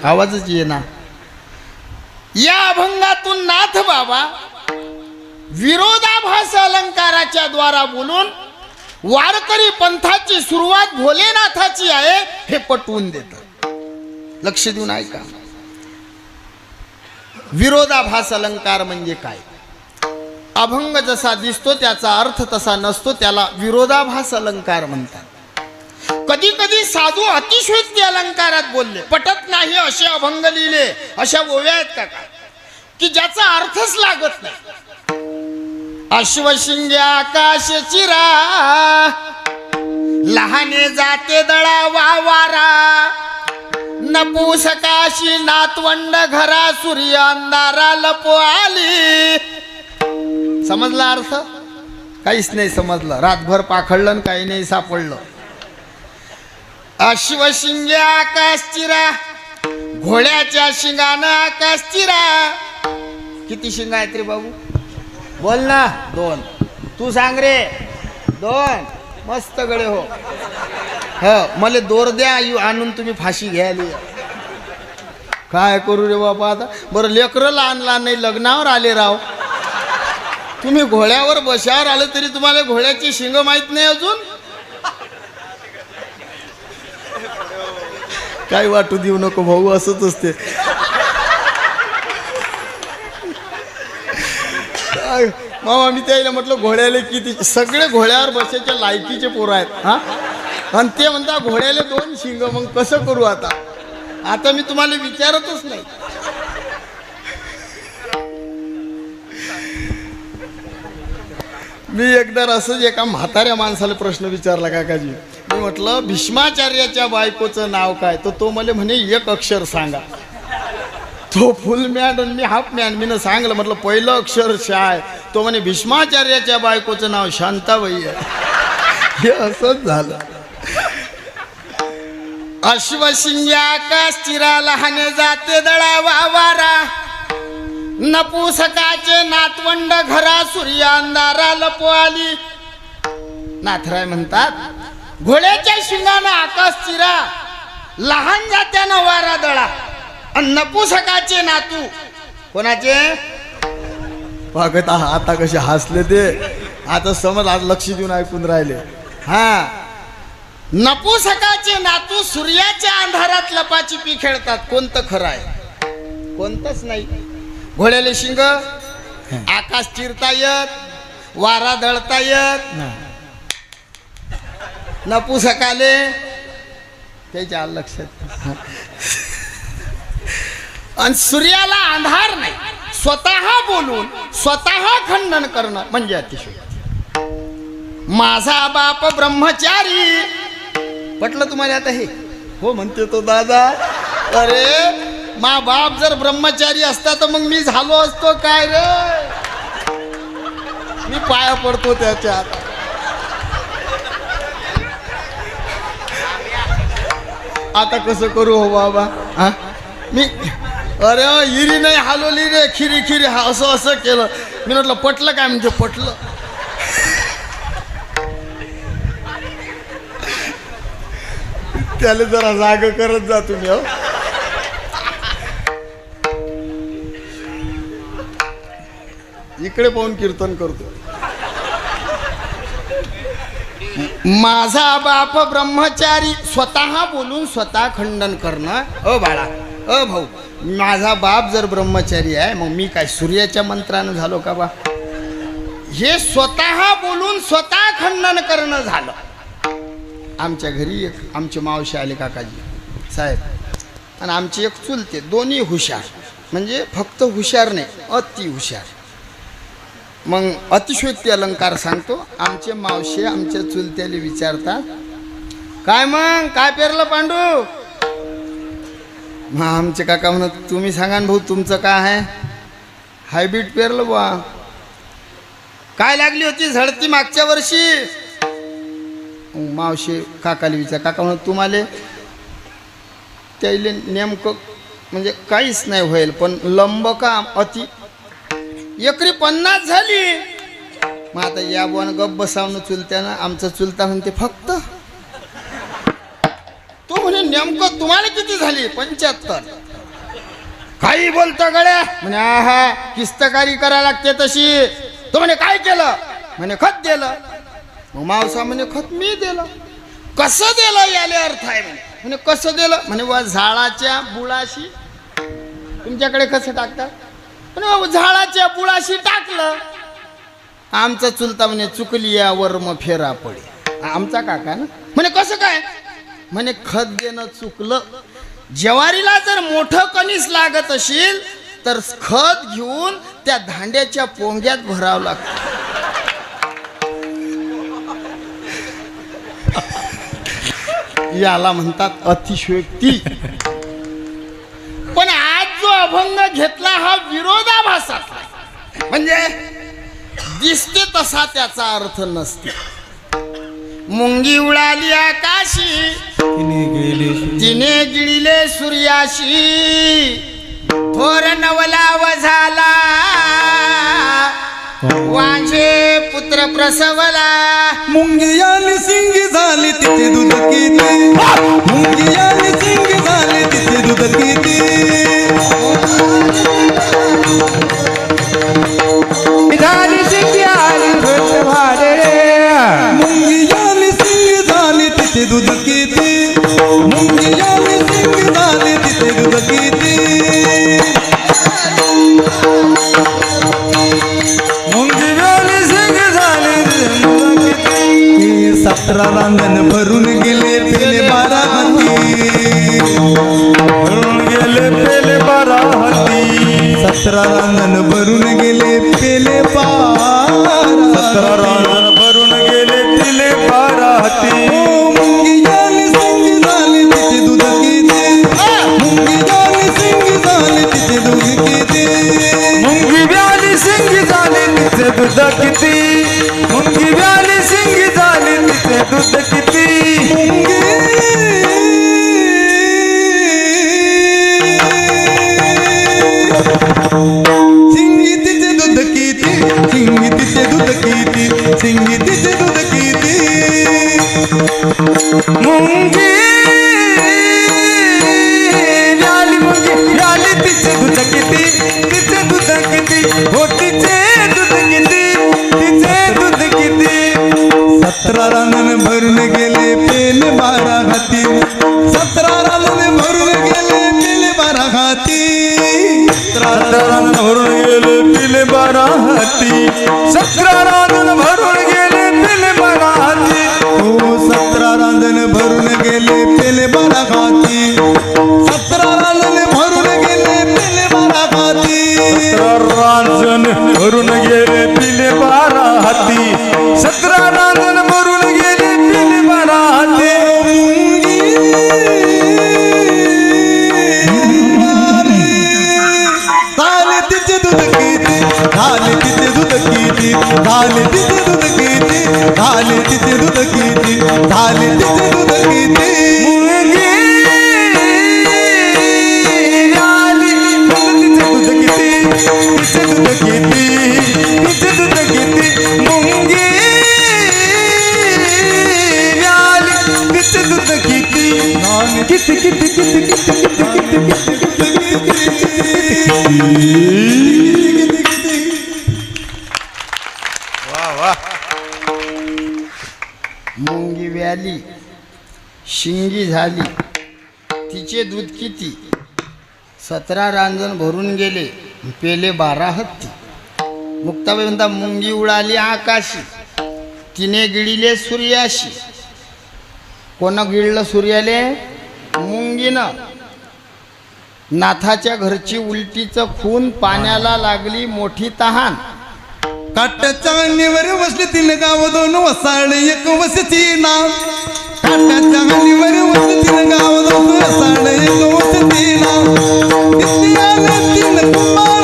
आवाजच येईना। या अभंगातून नाथ बाबा विरोधाभास अलंकाराच्या द्वारा बोलून वारकरी पंथाची सुरुवात भोलेनाथाची आहे हे पटवून देतात। लक्ष देऊन ऐका, विरोधाभास अलंकार म्हणजे काय? अभंग जसा दिसतो त्याचा अर्थ तसा नसतो, त्याला विरोधाभास अलंकार म्हणतात। कधी कधी साधू अतिशयोक्ती अलंकारात बोलले, पटत नाही असे अभंग लिहिले, अशा ओव्या आहेत का की ज्याचा अर्थच लागत नाही। अश्वशिंगे आकाश चिरा, लहाने जाते दळा वारा, नपुसकाशी नातवंड घरा सूर्य अंधारा लपो आली। समजला अर्थ? काहीच नाही समजलं, रातभर पाखडलं काही नाही सापडलं। अश्वशिंगे आकाश चिरा, घोड्याच्या शिंगानं आकाश चिरा। किती शिंग आहेत रे बाबू? बोल ना। 2। तू सांग रे। 2 मस्त गडे हो। हो मला दोर द्या आणून, तुम्ही फाशी घ्यायला काय करू रे बाबा आता? बरं लेकरं लहान लहान नाही, लग्नावर आले राव तुम्ही, घोड्यावर बशावर आलं तरी तुम्हाला घोड्याची शिंग माहित नाही अजून? काय वाटू देऊ नको भाऊ, असंच असते। मामा मी त्याला म्हटलं घोड्याला किती, सगळे घोड्यावर बसायच्या लायकीचे पोरं आहेत हा, आणि ते म्हणता घोड्याला 2 शिंग, मग कसं करू आता? आता मी तुम्हाला विचारतच नाही। मी एकदा असंच एका म्हाताऱ्या माणसाला प्रश्न विचारला, काकाजी मी म्हटलं भीष्माचार्याच्या बायकोचं नाव काय? तो मला म्हणे 1 अक्षर सांगा। तो फुल मॅन आणि मी हाफ मॅन, मी सांगलं म्हटलं पहिलं अक्षर शाय, तो म्हणे भीष्माचार्याच्या बायकोचं नाव शांताबाई आहे। हे असंच झालं। अश्वशिंगे आकाश चिरा, लहाने जाते दळा वारा, नपुसकाचे नातवंड घरा सूर्य अंधारा लपो आली। नाथराय म्हणतात घोड्याच्या शिंगानं आकाश चिरा, लहान जात्यानं वारा दळा, आणि नपुसकाचे नातू कोणाचे? बघत आता कसे हसले ते, आता समज, आज लक्ष देऊन ऐकून राहिले। हा, नपुसकाचे नातू सूर्याच्या अंधारात लपाछपी खेळतात। कोणतं खरं आहे? कोणतंच नाही। घोड्याले शिंग, आकाश चिरता येत, वारा दळता येत, नपुसकाले त्याच्या लक्षात, आणि सूर्याला अंधार नाही। स्वतः बोलून स्वतः खंडन करणं म्हणजे अतिशय। माझा बाप ब्रह्मचारी, पटलं तुम्हाला आता हे? हो म्हणते तो दादा। अरे मा बाप जर ब्रह्मचारी असता तर मग मी झालो असतो काय रे? मी पाया पडतो त्याच्यात। आता कसं करू हो बाबा? हा मी, अरे इरी नाही हलवली रे, खिरी खिरी असं केलं। मी म्हटलं पटलं काय? म्हणजे पटलं। त्याला जरा जाग करत जा तुम्ही हो। इकडे पाहून कीर्तन करतो। माझा बाप ब्रह्मचारी, स्वतः बोलून स्वतः खंडन करणं। ओ बाळा, ओ भाऊ, माझा बाप जर ब्रह्मचारी आहे मग मी काय सूर्याच्या मंत्रानं झालो का बा? हे स्वतः बोलून स्वतः खंडन करणं झालं। आमच्या घरी एक आमचे मावशी आले काकाजी साहेब, आणि आमची एक चुलते, दोन्ही हुशार, म्हणजे फक्त हुशार नाही अति हुशार। मग अतिशयोक्ती अलंकार सांगतो। आमचे मावशी आमच्या चुलत्याला विचारतात, काय मग काय पेरलं पांडू? मग आमचे काका म्हणत, तुम्ही सांगा ना भाऊ तुमचं काय आहे? हायब्रिड पेरलं बा। काय लागली होती झडती मागच्या वर्षी? मावशी काकाला विचार, काका म्हणत तुम्हाला त्याला नेमकं म्हणजे काहीच नाही होईल, पण लंब का अति एकरी 50 झाली। मग आता या बोन गप बसावणं चुलत्यानं। आमचा चुलता म्हणते फक्त, तो म्हणे नेमकं तुम्हाला किती झाली? 75. काही बोलतो गड्या म्हणे आहा किस्तकारी करायला लागते तशी. तो म्हणे काय केलं? म्हणे खत दिलं. मग मावसा म्हणे खत मी दिलं. कसं दिलं याले अर्थ आहे म्हणे. कसं दिलं म्हणे व झाडाच्या बुळाशी. तुमच्याकडे कसं टाकतात? म्हणे झाडाच्या बुळाशी टाकलं. आमचा चुलता म्हणे चुकली या वर्म फेरा पडे. आमचा काका ना म्हणे कसं काय? म्हणे खत देणं चुकलं. ज्वारीला जर मोठं कणीस लागत असेल तर खत घेऊन त्या धांड्याच्या पोंग्यात भरावं लागतं. याला म्हणतात अतिशयोक्ती. पण आज जो अभंग घेतला हा विरोधाभासाचा, म्हणजे दिसते तसा त्याचा अर्थ नसते. मुंगी उडाली आकाशी तिने गिळिले सूर्याशी. थोर नवला झाला वांझे पुत्र प्रसवला. मुंगी आली सिंगी झाली तिथे दूध किती. मुंगी आली सिंगी झाली तिथे दूध किती. झाली सिंगी आली भट भारे. मुंगी आली सिंगी झाली तिथे दूध किती. मुंगी आली सिंगी झाली तिथे दूध किती. मुंगी आली सिंगी झाली दूध किती. 17 रांगण भरून गेले पेले 12 हाती. भरून गेले पेले 12 हाती. 17 रांगण भरून गेले पेले 12. 17 रांगण भरून गेले पेले 12 हाती. मुंगी आली सिंगी झाली तिथे दूध किती. मुंगी आली सिंगी झाली तिथे दूध किती. मुंगी ब्याली सिंगी झाली तिचे दूध किती. मुंगी ब्याली सिंगी झाली तिचे दूध किती. सिंगी तिचे दूध किती. सिंगी तिचे दूध किती. सिंगी तिचे दूध किती. मुंगी ब्याली मुंगी ब्याली तिचे दूध किती. तिचे दूध किती. हो तिचे दूध किती. तिचे दूध किती. 17 रांगण भरून गेले पेले 12 हाती. 17 रांगण भरून गेले पेले 12 हाती. 17 रांगण भरून गेले पिले 12 हाती. 17 रांगण भरून गेले पिले 12 हाती. हो 17 रांगण भरून गेले पेले 12 हाती. 17 रांगण भरून गेले पेले 12 हाती. रांजण भरून गेले पिले 12 हाती. 17 रांजण भरून गेले पिले 12 हाती. झाले तिचे दूध किती. झाले तिचे दूध किती. झाले तिचे दूध किती. झाले तिचे दूध किती. झाले तिचे दूध किती. मुंगी आली तिचे दूध किती. तिचे दूध किती. तिचे दूध किती. मुंगी आली तिचे दूध किती. किती किती किती किती किती. मुंगी व्याली शिंगी झाली तिचे दूध किती. 17 रांजण भरून गेले पेले 12 हत्ती. मुक्ताबाई म्हणता मुंगी उडाली आकाशी तिने गिळिले सूर्याशी. कोण गिळलं सूर्याले? मुंगीनं. नाथाच्या घरची उलटीचं खून पाण्याला लागली मोठी तहान. काट्याच्या गाणीवर बसले 3 गाव 2 वसाड 1 वस्ती नाव. काट्याच्या गाणीवर बसले 3 गाव 2 वसाड 1 वस्ती नाव. तिथे आले 3 कुंभार.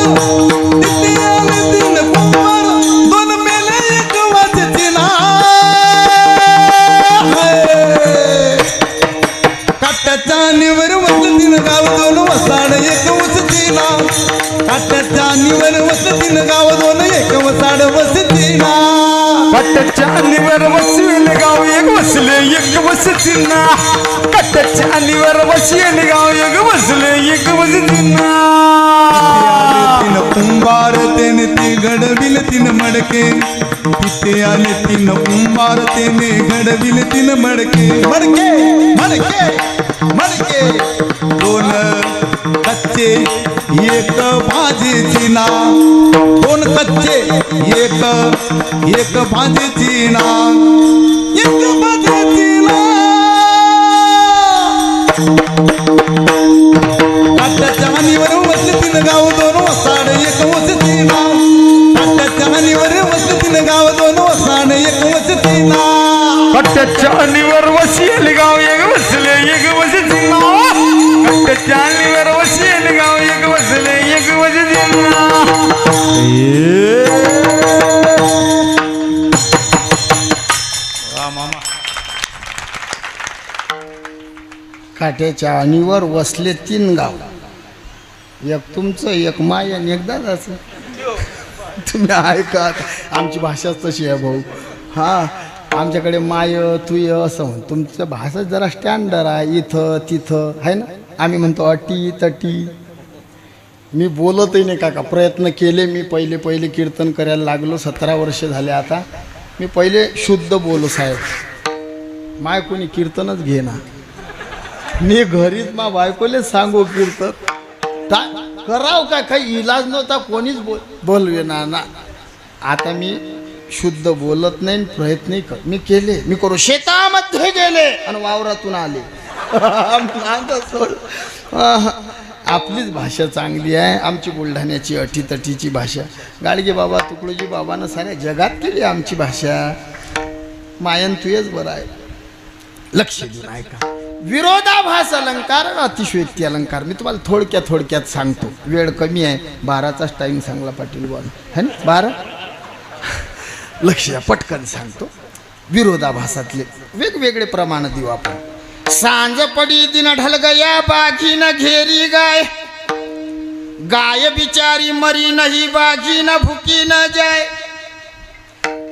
तिथे आले 3 कुंभार. 2 मेले 1 वस्ती नाव. काट्याच्या गाणीवर बसले 3 गाव 2 वसाड 1 वस्ती नाव. काट्याच्या गाणीवर बसले 3 गाव 2 1 वसाड वस्ती नाव. पट्ट्याच्या निवर वसविले गाव एक वसले एक वस चिन्हा कट्ट्याच्या आणीवर वशिले गाव एक बसले एक बस चिन्हा तीन कुंभार तेने ते घडविल तीन मडके तिथे आले तीन कुंभार तेने घडविल तीन मडके मडके मडके मडके दोन कच्चे एक भाजीची ना दोन कच्चे एक भाजीची ना एक भाजीची ना काट्याच्या हानीवर बसले तीन गाव दोन वसाड एक वसती ना काट्याच्या हानीवर बसले तीन गाव दोन वसाड एक वसती ना कट्ट्याच्या आणीवर वशिले गाव एक बसले एक बस चिन्हा कट्ट्याच्या आणीवर वशिले गाव एक बसले एक बस चिन्हा काट्याच्या आणीवर वसले 3 गाव, एक तुमचं एक माय आणि एक दादाचं. तुम्ही ऐका, आमची भाषाच तशी आहे भाऊ. हां, आमच्याकडे माय तुय असं म्हण. तुमचं भाषा जरा स्टँडर्ड आहे, इथं तिथं आहे ना. आम्ही म्हणतो अटी तटी. मी बोलतही नाही काका, प्रयत्न केले मी. पहिले कीर्तन करायला लागलो, 17 वर्ष झाले आता. मी पहिले शुद्ध बोलो साहेब. माय कोणी कीर्तनच घेना. मी घरीच मा बायकोले सांगू कीर्तन कराव का, काही इलाज नव्हता, कोणीच बोलवे ना. आता मी शुद्ध बोलत नाही, प्रयत्नही कर. मी केले, मी करू. शेतामध्ये गेले आणि वावरातून आले. आपलीच भाषा चांगली आहे. आमची बुलढाण्याची अटीतटीची भाषा. गाडगे बाबा तुकडोजी बाबानं साऱ्या जगात केली आमची भाषा. मायन तुयच बरं आहे. लक्ष देऊन ऐका. विरोधाभास अलंकार आणि अतिशयोक्ती अलंकार मी तुम्हाला थोडक्यात सांगतो. वेळ कमी आहे. 12चाच टाईम सांगला पाटील बॉल है ना. 12 लक्ष द्या, पटकन सांगतो. विरोधाभासातले वेगवेगळे प्रमाण देऊ आपण. सांज पडी दिन ढल गया बाघी न घेरी गाय, गाय बिचारी मरी नहीं बाघी न भुकी न जाए.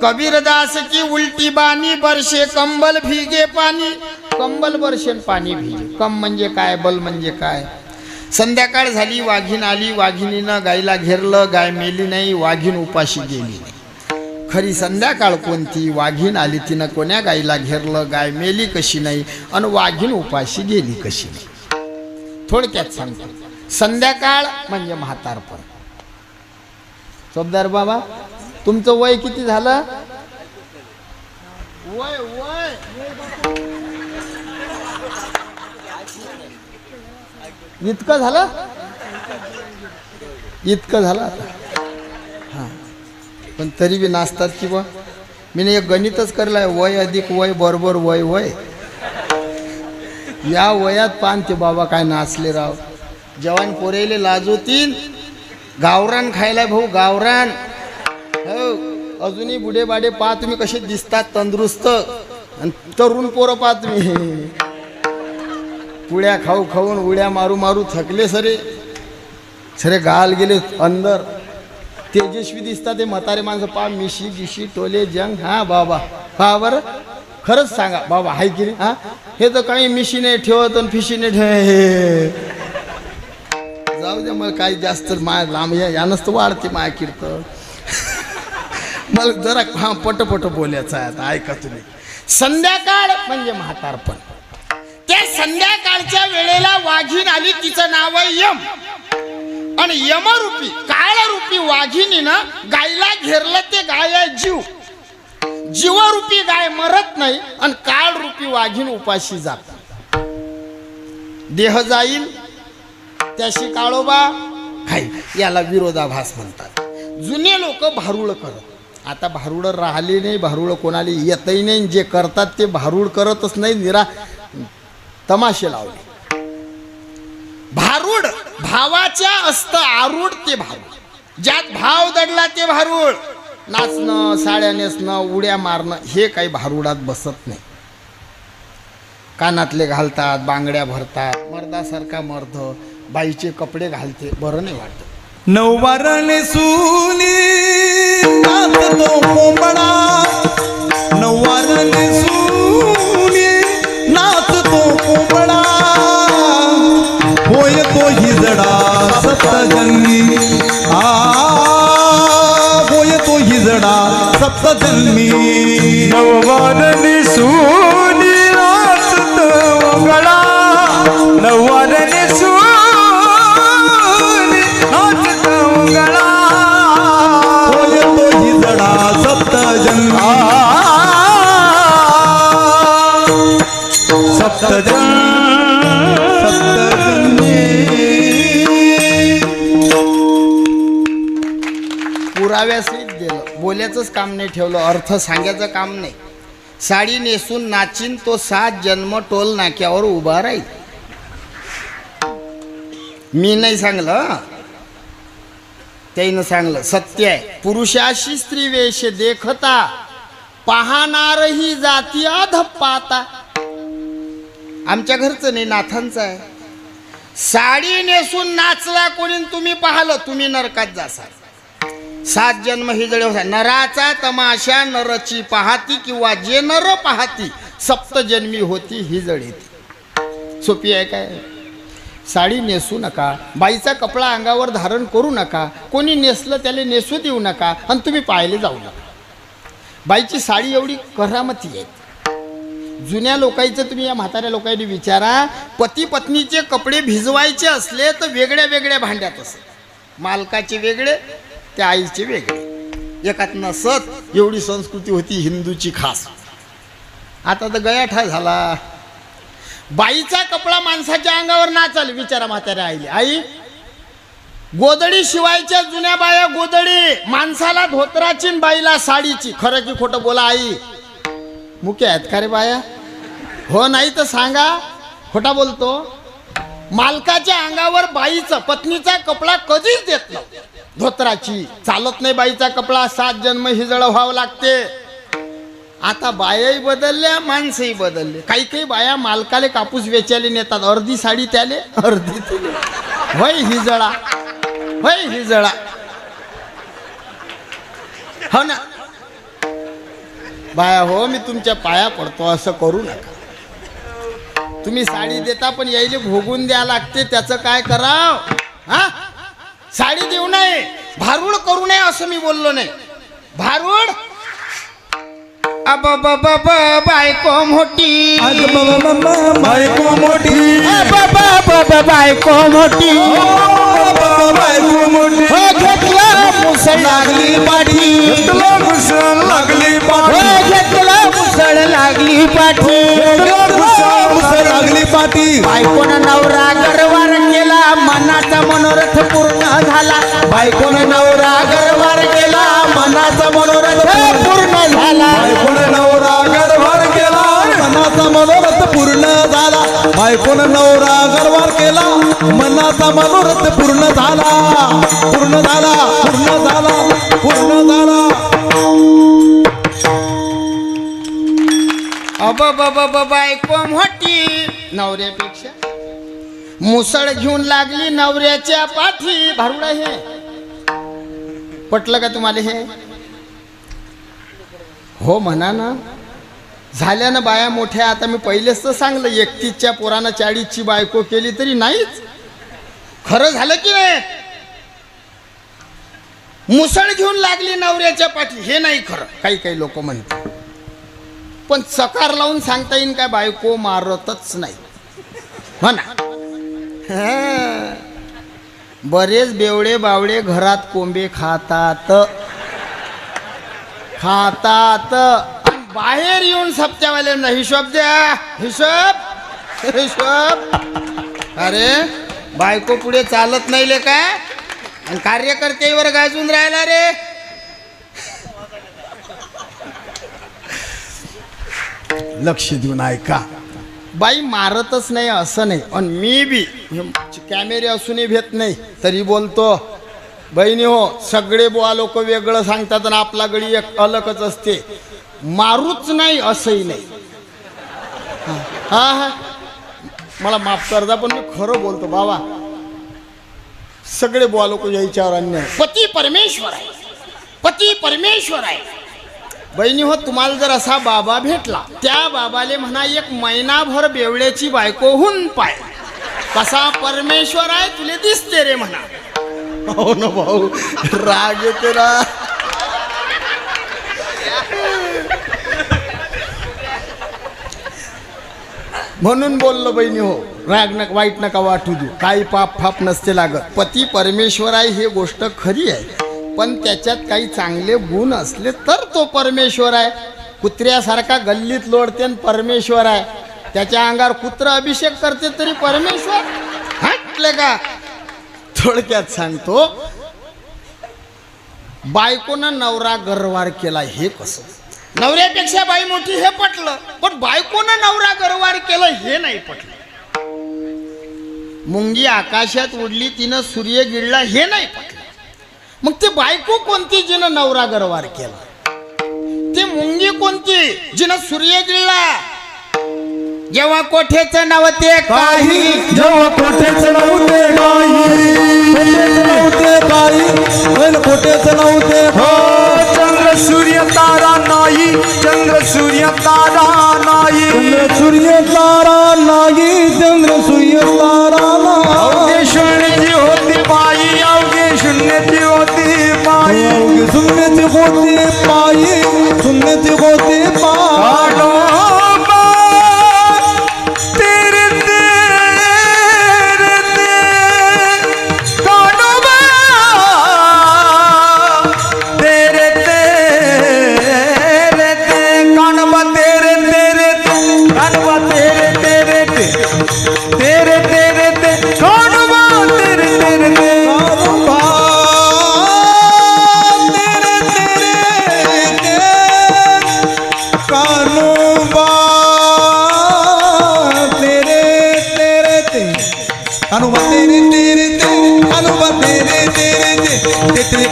कबीरदास की उलटी बानी, बरसे कंबल भीगे पाणी. कंबल बरशेन पाणी भीगे. कम म्हणजे काय, बल म्हणजे काय. संध्याकाळ झाली, वाघीण आली. वाघिणीनं गायला घेरलं, गाय मेली नाही, वाघीण उपाशी गेली. खरी संध्याकाळ कोणती, वाघीण आली, तिनं कोण्या गायला घेरलं, गाय मेली कशी नाही आणि वाघीण उपाशी गेली कशी नाही. थोडक्यात सांगतो. संध्याकाळ म्हणजे म्हातारपण. चोपदार बाबा, तुमचं वय किती झालं? वय इतकं झालं? इतकं झालं आता. हां, पण तरी बी नाचतात की बा. मी एक गणितच करलाय, वय अधिक वय बरोबर वय. या वयात पान ते बाबा काय नाचले राव. जवान पोरेले लाजवतील. गावरान खायला भाऊ, गावरान. हो, अजूनही बुडे बाडे पहा तुम्ही कसे दिसतात, तंदुरुस्त. आणि तरुण पोरं पहा तुम्ही, पुड्या खाऊन उड्या मारू थकले सरे गाल गेले अंदर. तेजस्वी दिसतात ते म्हातारे माणसं पहा, मिशी गिशी टोले जंग. हा बाबा पहा बरं, खरंच सांगा बाबा, हाय की हा. हे तर काही मिशी नाही ठेवत आणि फिशी नाही ठेव. जाऊ द्या, मला काही जास्त माय लांब यानंच तर वाढते माय कीर्तन. मला जरा हा पट बोलायचं आहे आता. ऐका तुम्ही. संध्याकाळ म्हणजे म्हातारपण. त्या संध्याकाळच्या वेळेला वाघीण आली, तिचं नाव आहे यम. आणि यमरूपी काळरूपी वाघिणीनं गायला घेरलं. ते गाय आहे जीव. जीवरूपी गाय मरत नाही आणि काळरूपी वाघीण उपाशी जात. देह जाईल त्याशी काळोबा खाई. याला विरोधाभास म्हणतात. जुने लोक भारुळ करत. आता भारुड राहिले नाही, भारुळ कोणाला येतही नाही. जे करतात ते भारुड करतच नाही, निरा तमाशे लावले. भारूड भावाच्या असतं आरूढ ते भारूड. ज्यात भाव दडला ते भारूड. नाचणं, साड्या नेसणं, उड्या मारणं हे काही भारुडात बसत नाही. कानातले घालतात, बांगड्या भरतात, मर्दासारखा मर्द बाईचे कपडे घालते, बरं नाही वाटत. नऊवारने सुनी नाचतो कोंबडा, नऊवारने सुनी जन्मी होय तो हिजडा सप्तजन्मी नववारणी सूनी नाचत वगळा नववारणी सूनी नाचत वगळा होय तो हिजडा सप्तजन्मी सप्तजन्मी पुराव्यासहित गेलं, बोलायचंच काम नाही ठेवलं, अर्थ सांगायचं काम नाही. साडी नेसून नाचीन तो 7 जन्म टोल नाक्यावर उभा राहील. मी नाही सांगलं, त्याईनं सांगलं. सत्य आहे. पुरुषाशी स्त्री वेश देखता पाहणारही जाती अधप्पाता. आमच्या घरचं नाही, नाथांचं आहे. साडी नेसून नाचला कोणी तुम्ही पाहिलं, तुम्ही नरकात जासाल. 7 जन्म हिजडे होता. नराचा तमाशा नरची पाहती किंवा जे नर पाहती सप्तजन्मी होती हिजडे. सोपी आहे काय? साडी नेसू नका, बाईचा कपडा अंगावर धारण करू नका, कोणी नेसलं त्याला नेसू देऊ नका आणि तुम्ही पाहायला जाऊ नका. बाईची साडी एवढी करामती आहे. जुन्या लोकांचं तुम्ही या म्हाताऱ्या लोकांनी विचारा, पती पत्नीचे कपडे भिजवायचे असले तर वेगळ्या वेगळ्या भांड्यात असे, मालकाचे वेगळे त्या आईचे वेगळे, एकात नसत. एवढी संस्कृती होती हिंदूची खास. आता तर गयाठा झाला. बाईचा कपडा माणसाच्या अंगावर नाचाल. विचारा म्हाताऱ्या आईले, आई गोदडी शिवायच्या जुन्या बाया गोदडी, माणसाला धोत्राची बाईला साडीची. खरं की खोटं बोला आई? मुके आहेत का रे बाया? हो नाही तर सांगा, खोटा बोलतो. मालकाच्या अंगावर बाईचं पत्नीचा कपडा कधीच देत नव्हता. धोत्राची चालत नाही बाईचा कपडा. 7 जन्म हिजड व्हावं लागते. आता बायाही बदलल्या, माणसंही बदलले. काही काही बाया मालकाले कापूस वेचायला नेतात, अर्धी साडी त्याले अर्धी तुले. होय हिजळा, होय हिजळा. हो ना बाया, हो मी तुमच्या पाया पडतो, असं करू नका. तुम्ही साडी देता पण यायले भोगून द्या लागते, त्याचं काय कराव? हा, साडी देऊ नये, भारूड करू नये असं मी बोललो नाही. भारूड अब बायको मोठी, बायको मोठी, बायको मोठी, बायको मोठी, घेतला मुसळ लागली पाठी, मुसळ लागली पाठी, घेतला मुसळ लागली पाठी, मुसळ लागली पाठी. बायकोनं नवरा गरवार केला, मनाचा मनोरथ पूर्ण झाला. बायकोनं नवरा गरवार केला, मनाचा मनोरथ पूर्ण झाला. बायकोनं नवरा गरवार केला, मनाचा मनोरथ पूर्ण झाला. बायकोनं नवरा गरवार केला, मनाचा मनोरथ पूर्ण झाला. पूर्ण झाला, पूर्ण झाला, पूर्ण झाला. अब बायको मोठी नवऱ्यापेक्षा, मुसळ घेऊन लागली नवऱ्याच्या पाठी. भारुडा हे पटलं का तुम्हाला? हे हो म्हणा ना. झाल्या ना बाया मोठ्या. आता मी पहिलेच तर सांगलं, 31च्या पोरानं 40ची बायको केली तरी नाहीच. खरं झालं की नाही? मुसळ घेऊन लागली नवऱ्याच्या पाठी, हे नाही खरं. काही काही लोक म्हणतात, पण चकार लावून सांगता येईल काय? बायको मारतच नाही म्हणा. बरेच बेवडे बावडे घरात कोंबे खातात, खातात. बाहेर येऊन सप्त्यावाल्यांना हिशोब द्या, हिशोब हिशोब. अरे बायको पुढे चालत नाही ले काय? आणि कार्यकर्त्यावर गाजून राहिला रे. लक्ष देऊन ऐका. बाई मारतच नाही असं नाही. आणि मी बी कॅमेरे असूनही भेट नाही तरी बोलतो, बहिणी हो, सगळे बुवा लोक वेगळं सांगतात आणि आपला गडी एक अलगच असते. मारूच नाही असंही नाही. हा हा मला माफ करता, पण मी खरं बोलतो बाबा. सगळे बुवा लोक यायच्यावर अन्याय. पती परमेश्वर आहे, पती परमेश्वर आहे. बहिणी हो, तुम्हाला जर असा बाबा भेटला, त्या बाबाले म्हणा 1 महिनाभर बेवड्याची बायको होऊन पाय, कसा परमेश्वर आहे तुले दिसते रे म्हणा. हो ना भाऊ, राग येते ना. म्हणून बोललो बहिणी हो, राग नका, वाईट नका वाटू देऊ. काही पाप फाप नसते लागत. पती परमेश्वर आहे हे गोष्ट खरी आहे, पण त्याच्यात काही चांगले गुण असले तर तो परमेश्वर आहे. कुत्र्यासारखा गल्लीत लोडते आणि परमेश्वर आहे. त्याच्या अंगावर कुत्र अभिषेक करते तरी परमेश्वर हटले का. थोडक्यात सांगतो, बायकोनं नवरा गरवार केला हे कसं. नवऱ्यापेक्षा बाई मोठी हे पटलं, पण बायकोनं नवरा गरवार केलं हे नाही पटलं. मुंगी आकाशात उडली तिनं सूर्य गिळला हे नाही पटलं. मग ती बायको कोणती जिनं नवरा गरवार केला, ती मुंगी कोणती जिनं सूर्य गिळला. जेव्हा कोठेचं नव्हते काही, जेव्हा कोठेच नव्हते काही, कोठेच नव्हते हो चंद्र सूर्य तारा नाही, चंद्र सूर्य तारा नाही, चंद्र सूर्य तारा नाही, चंद्र सूर्य तारा अवघे शून्याची होती बाई, अवघे शून्याची होती बाई, नाही. शून्याची होती पायी, शून्याची होती पाय.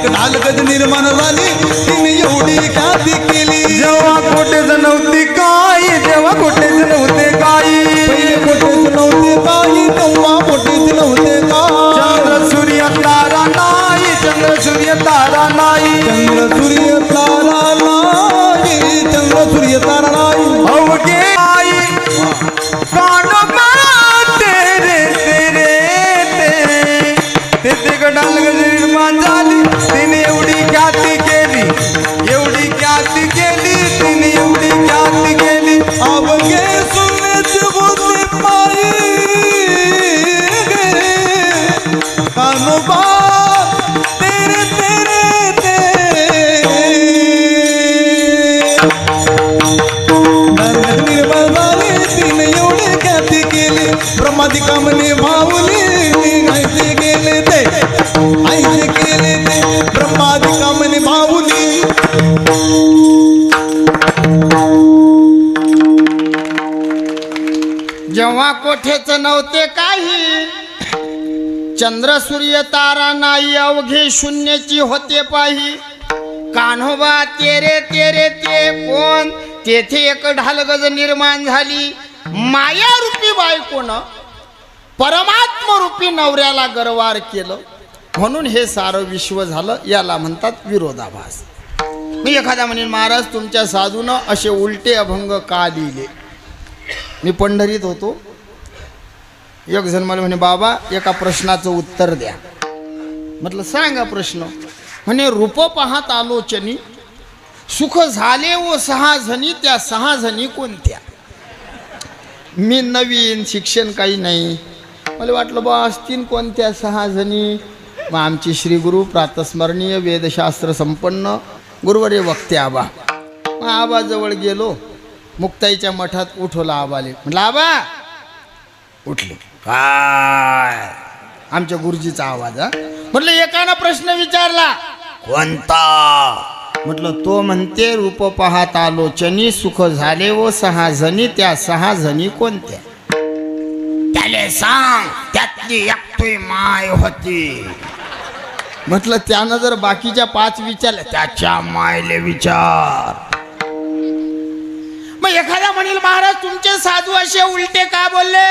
ढाल गज निर्माण झाली, तिने एवढी ख्याती केली. जेव्हा कोठेच नव्हती काही, जेव्हा कोठेच नव्हते काही, पहिले कोठेच नव्हते काही, तेव्हा कोठेच नव्हते काही. चंद्र सूर्य तारा नाही, चंद्र सूर्य तारा नाही, चंद्र सूर्य तारा नाही, चंद्र सूर्य तारा नाही. अवघे आई कानोबा तेरे तेरे ते ते गडाल गज निर्माण झाली, तिने एवढी ख्याती केली, एवढी ख्याती केली, तिने एवढी ख्याती केली. अवघे सुन्याची होती पायी, कानोबा तेरे तेरे ते. निर्माण झाली, तिने एवढी ख्याती केली. ब्रह्मादिका म्हणे भाऊली, निघायचे गेले ते, आईचे केले ते. ब्रह्मादिका म्हणे भाऊली. जेव्हा कोठेच नव्हते काही, चंद्र सूर्य तारा नाही, अवघे शून्याची होते पाही. कान्होबा तेरे तेरे ते कोण, तेथे एक ढालगज निर्माण झाली. माया रूपी बायकोनं परमात्म रूपी नवऱ्याला गरवार केलं, म्हणून हे सारं विश्व झालं. याला म्हणतात विरोधाभास. मी एखादा म्हणेन, महाराज तुमच्या साधूनं असे उलटे अभंग का लिहिले. मी पंढरीत होतो, एक जण मला म्हणे, बाबा एका प्रश्नाचं उत्तर द्या. म्हटलं सांगा प्रश्न. म्हणे, रूप पाहत आलोचनी, सुख झाले व 6 जणी, त्या 6 जणी कोणत्या. मी नवीन, शिक्षण काही नाही. मला वाटलं बा असतील कोणत्या 6 जणी. मग आमची श्री गुरु प्रातस्मरणीय वेदशास्त्र संपन्न गुरुवर्य वक्ते आबा. मग आबाजवळ गेलो, मुक्ताईच्या मठात उठवला आबाले. म्हटलं आबा. उठले. काय आमच्या गुरुजीचा आवाज. म्हटलं एकानं प्रश्न विचारला. कोणता. म्हटलं तो म्हणते रूप पाहत आलोचनी, सुख झाले व 6 जणी, त्या 6 जणी कोणत्या. त्याले सांग त्यातली एकटी माय होती. म्हटलं त्यानं जर बाकीच्या 5 विचारल्या, त्याच्या मायले विचार. मग एखादा म्हणेल, महाराज तुमचे साधू असे उलटे का बोलले.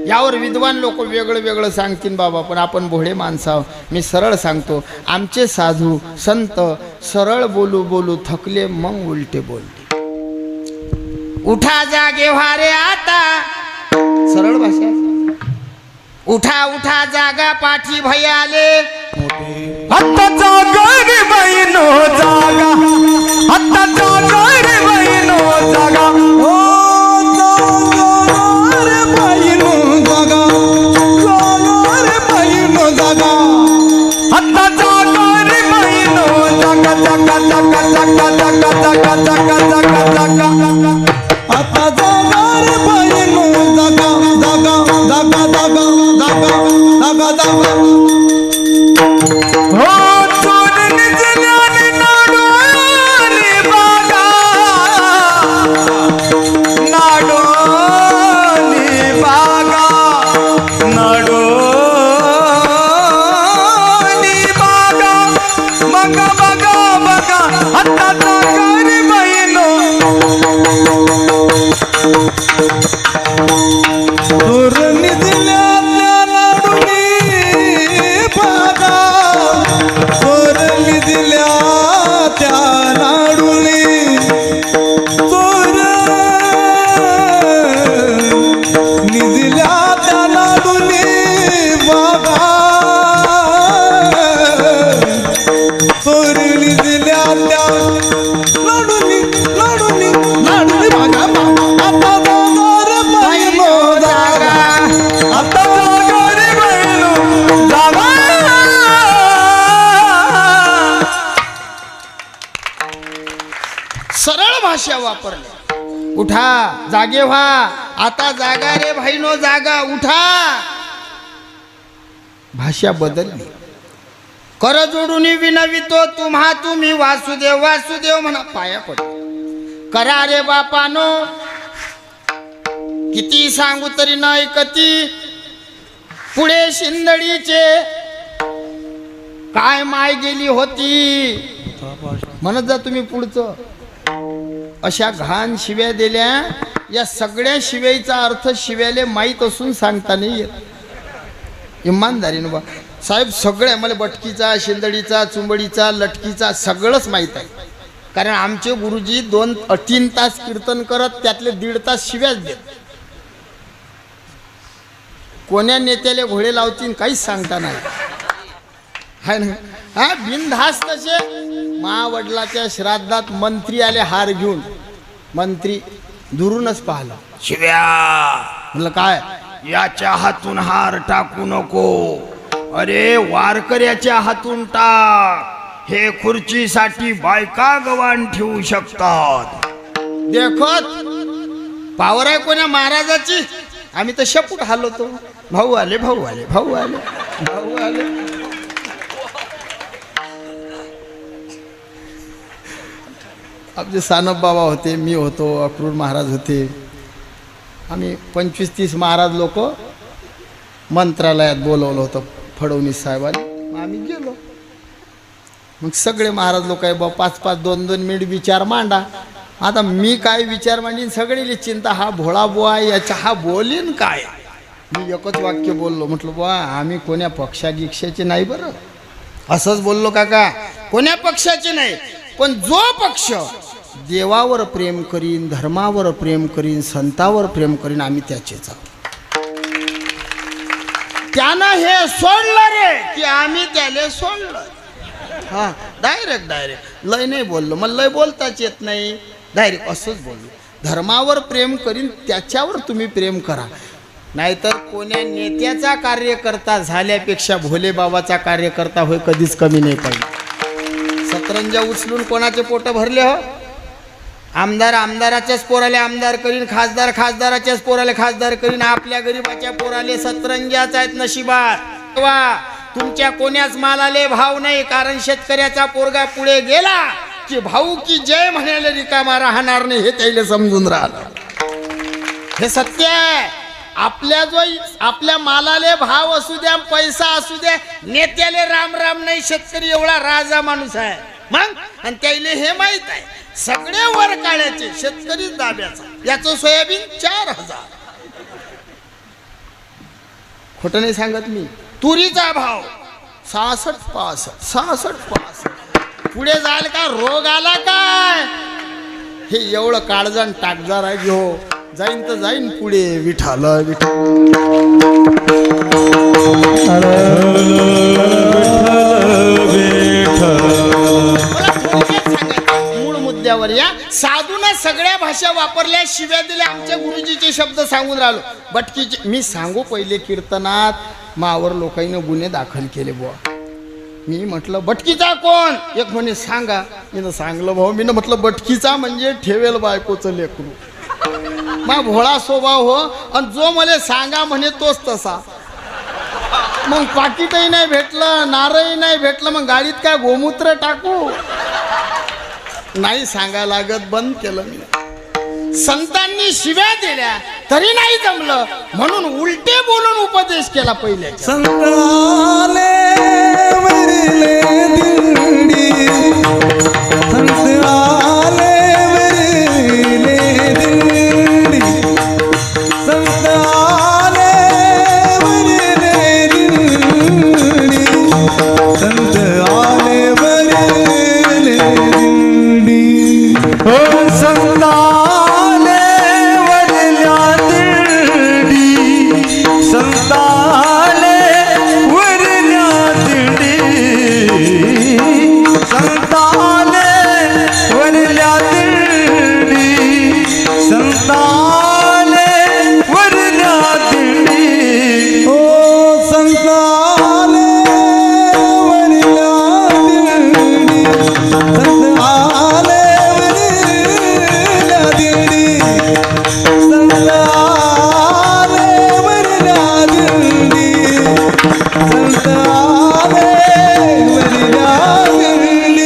यावर विद्वान लोक वेगळं वेगळं सांगतील बाबा, पण आपण भोळे माणसं आहोत. मी सरळ सांगतो, आमचे साधू संत सरळ बोलू बोलू थकले, मग उलटे बोलले. उठा जागे व्हारे आता, सरळ भाषा. उठा उठा जागा पाठी भैया आले. आता जागा रे बहिणो जागा, आता जागा रे बहिणो जागा. ओ जागा रे बहिणो जागा, जागा रे बहिणो जागा. आता जागा रे बहिणो जागा, जागा जागा जागा जागा जागा जागा जागा जागा. आता जागा रे बहिणो जागा, जागा जागा जागा जागा जागा जागा. हो चोर निजल्याने नाडोळी बागा, नाडोळी बागा, नाडोळी बागा. बघा बघा बघा आता जागा रे बहिणो. चोर निजल्या नाडुनी बागा, चोर निजल्या त्या नाडुनी, चोर निजल्या त्या नाडुनी बागा, चोर निजल्या त्या नाडुनी नाडुनी नाडुनी बागा. आता जागा रे बहिणो जागा, आता जागा रे बहिणो जागा. सरळ भाषा वापरली. उठा जागे व्हा, आता जागा रे भाईनो जागा, उठा. भाषा बदलली. कर जोडून विनवितो तुम्हा तुम्ही वासुदेव वासुदेव म्हणा पाया पड. करा रे बापानो किती सांगू तरी न ऐकती. पुढे शिंदडीचे काय माय गेली होती म्हणत जा तुम्ही पुढचं. अशा घाण शिव्या दिल्या. या सगळ्या शिव्याचा अर्थ शिव्याले माहीत असून सांगता नाही येत. इमानदारीनं बा साहेब, सगळ्या मला बटकीचा, शिंदडीचा, चुंबडीचा, लटकीचा सगळंच माहीत आहे. कारण आमचे गुरुजी 2-3 तास कीर्तन करत त्यातले 1.5 तास शिव्याच देत. कोण्या नेत्याले घोडे लावतील काहीच सांगता नाही हाय ना. हा बिनधास्त तसे. महावडिलाच्या श्राद्धात मंत्री आले हार घेऊन. मंत्री दुरूनच पाहिलं. शिव्या म्हणलं काय, याच्या हातून हार टाकू नको. अरे वारकऱ्याच्या हातून टाक. हे खुर्चीसाठी बायका गव्हाण ठेवू शकतात. देखत पावर आहे कोण्या महाराजाची. आम्ही तर शपूट हलवतो. भाऊ आले भाऊ आले भाऊ आले भाऊ आले. आमचे सानप बाबा होते, मी होतो, अक्रूर महाराज होते. आम्ही 25-30 महाराज लोक मंत्रालयात बोलवलं होतं फडणवीस साहेबांनी. मग आम्ही गेलो. मग सगळे महाराज लोक आहे बा 5-5, 2-2 मिनिट विचार मांडा. आता मी काय विचार मांडीन सगळी चिंता. हा भोळा बुवा याच्या हा बोलीन काय. मी एकच वाक्य बोललो. म्हटलं बुवा आम्ही कोण्या पक्षागिक्षाचे नाही बरं. असंच बोललो काका, कोण्या पक्षाचे नाही. पण जो पक्ष देवावर प्रेम करीन, धर्मावर प्रेम करीन, संतावर प्रेम करीन, आम्ही त्याचेच आहोत. त्यानं हे सोडलं रे की आम्ही त्याला सोडलं. हा डायरेक्ट लय नाही बोललो. मला लय बोलताच येत नाही. डायरेक्ट असंच बोललो. धर्मावर प्रेम करीन त्याच्यावर तुम्ही प्रेम करा. नाहीतर कोण्या नेत्याचा कार्यकर्ता झाल्यापेक्षा भोले बाबाचा कार्यकर्ता होय कधीच कमी नाही पाहिजे. सतरंजा उचलून कोणाचे पोट भरले हो. आमदार आमदाराच्याच पोराले आमदार करीन, खासदार खासदाराच्याच पोराले खासदार करीन. आपल्या गरीबाच्या पोराले सतरंजाच आहेत नशिबात. वा तुमच्या कोण्याच मालाले भाव नाही. कारण शेतकऱ्याचा पोरगा पुढे गेला की भाऊ की जय म्हणायला रिकामा राहणार नाही. हे त्याला समजून राहिलं. हे सत्य आहे. आपल्या मालाले भाव असू द्या, पैसा असू द्या, नेत्याले राम राम नाही. शेतकरी एवढा राजा माणूस आहे मग. आणि त्याला हे माहित आहे सगळे वर काढ्याचे, शेतकरी दाब्याचा. याचं सोयाबीन 4000. खोटं नाही सांगत मी. तुरीचा भाव 66-65. पुढे जाल का रोग आला काय. हे एवढं काळजण टाकजार आहे की हो. जाईन तर जाईन पुढे विठाल विठाल. मूळ मुद्द्यावर या. साधूने सगळ्या भाषा भरल्या, शिव्या दिल्या, आमच्या गुरुजीचे शब्द सांगून राहिलो. बटकीचे मी सांगू पहिले कीर्तनात मावर लोकांनी गुन्हे दाखल केले बुवा. मी म्हटलं बटकीचा कोण, एक म्हणे सांगा. मी सांगलं भाऊ, मी म्हटलं बटकीचा म्हणजे ठेवेल बायकोचं लेकरू. मग भोळा स्वभाव हो, आणि जो मला सांगा म्हणे तोच तसा. मग पाकिटही नाही भेटलं, नारळही नाही भेटलं, मग गाडीत काय गोमूत्र टाकू. नाही सांगा लागत, बंद केलं मी. संतांनी शिव्या दिल्या तरी नाही जमलं, म्हणून उलटे बोलून उपदेश केला पहिले. संताले वरले दिंडी, संताले वरले दिंडी, संताले वरले दिंडी, संताले वरले दिंडी. हो संताले वरल्या दिंडी, संताले वरल्या दिंडी, संताले वरल्या दिंडी, संताले वरल्या दिंडी. ओ संताले वरल्या दिंडी, संताले वरल्या दिंडी, संताले वरल्या दिंडी, संताले वरल्या दिंडी.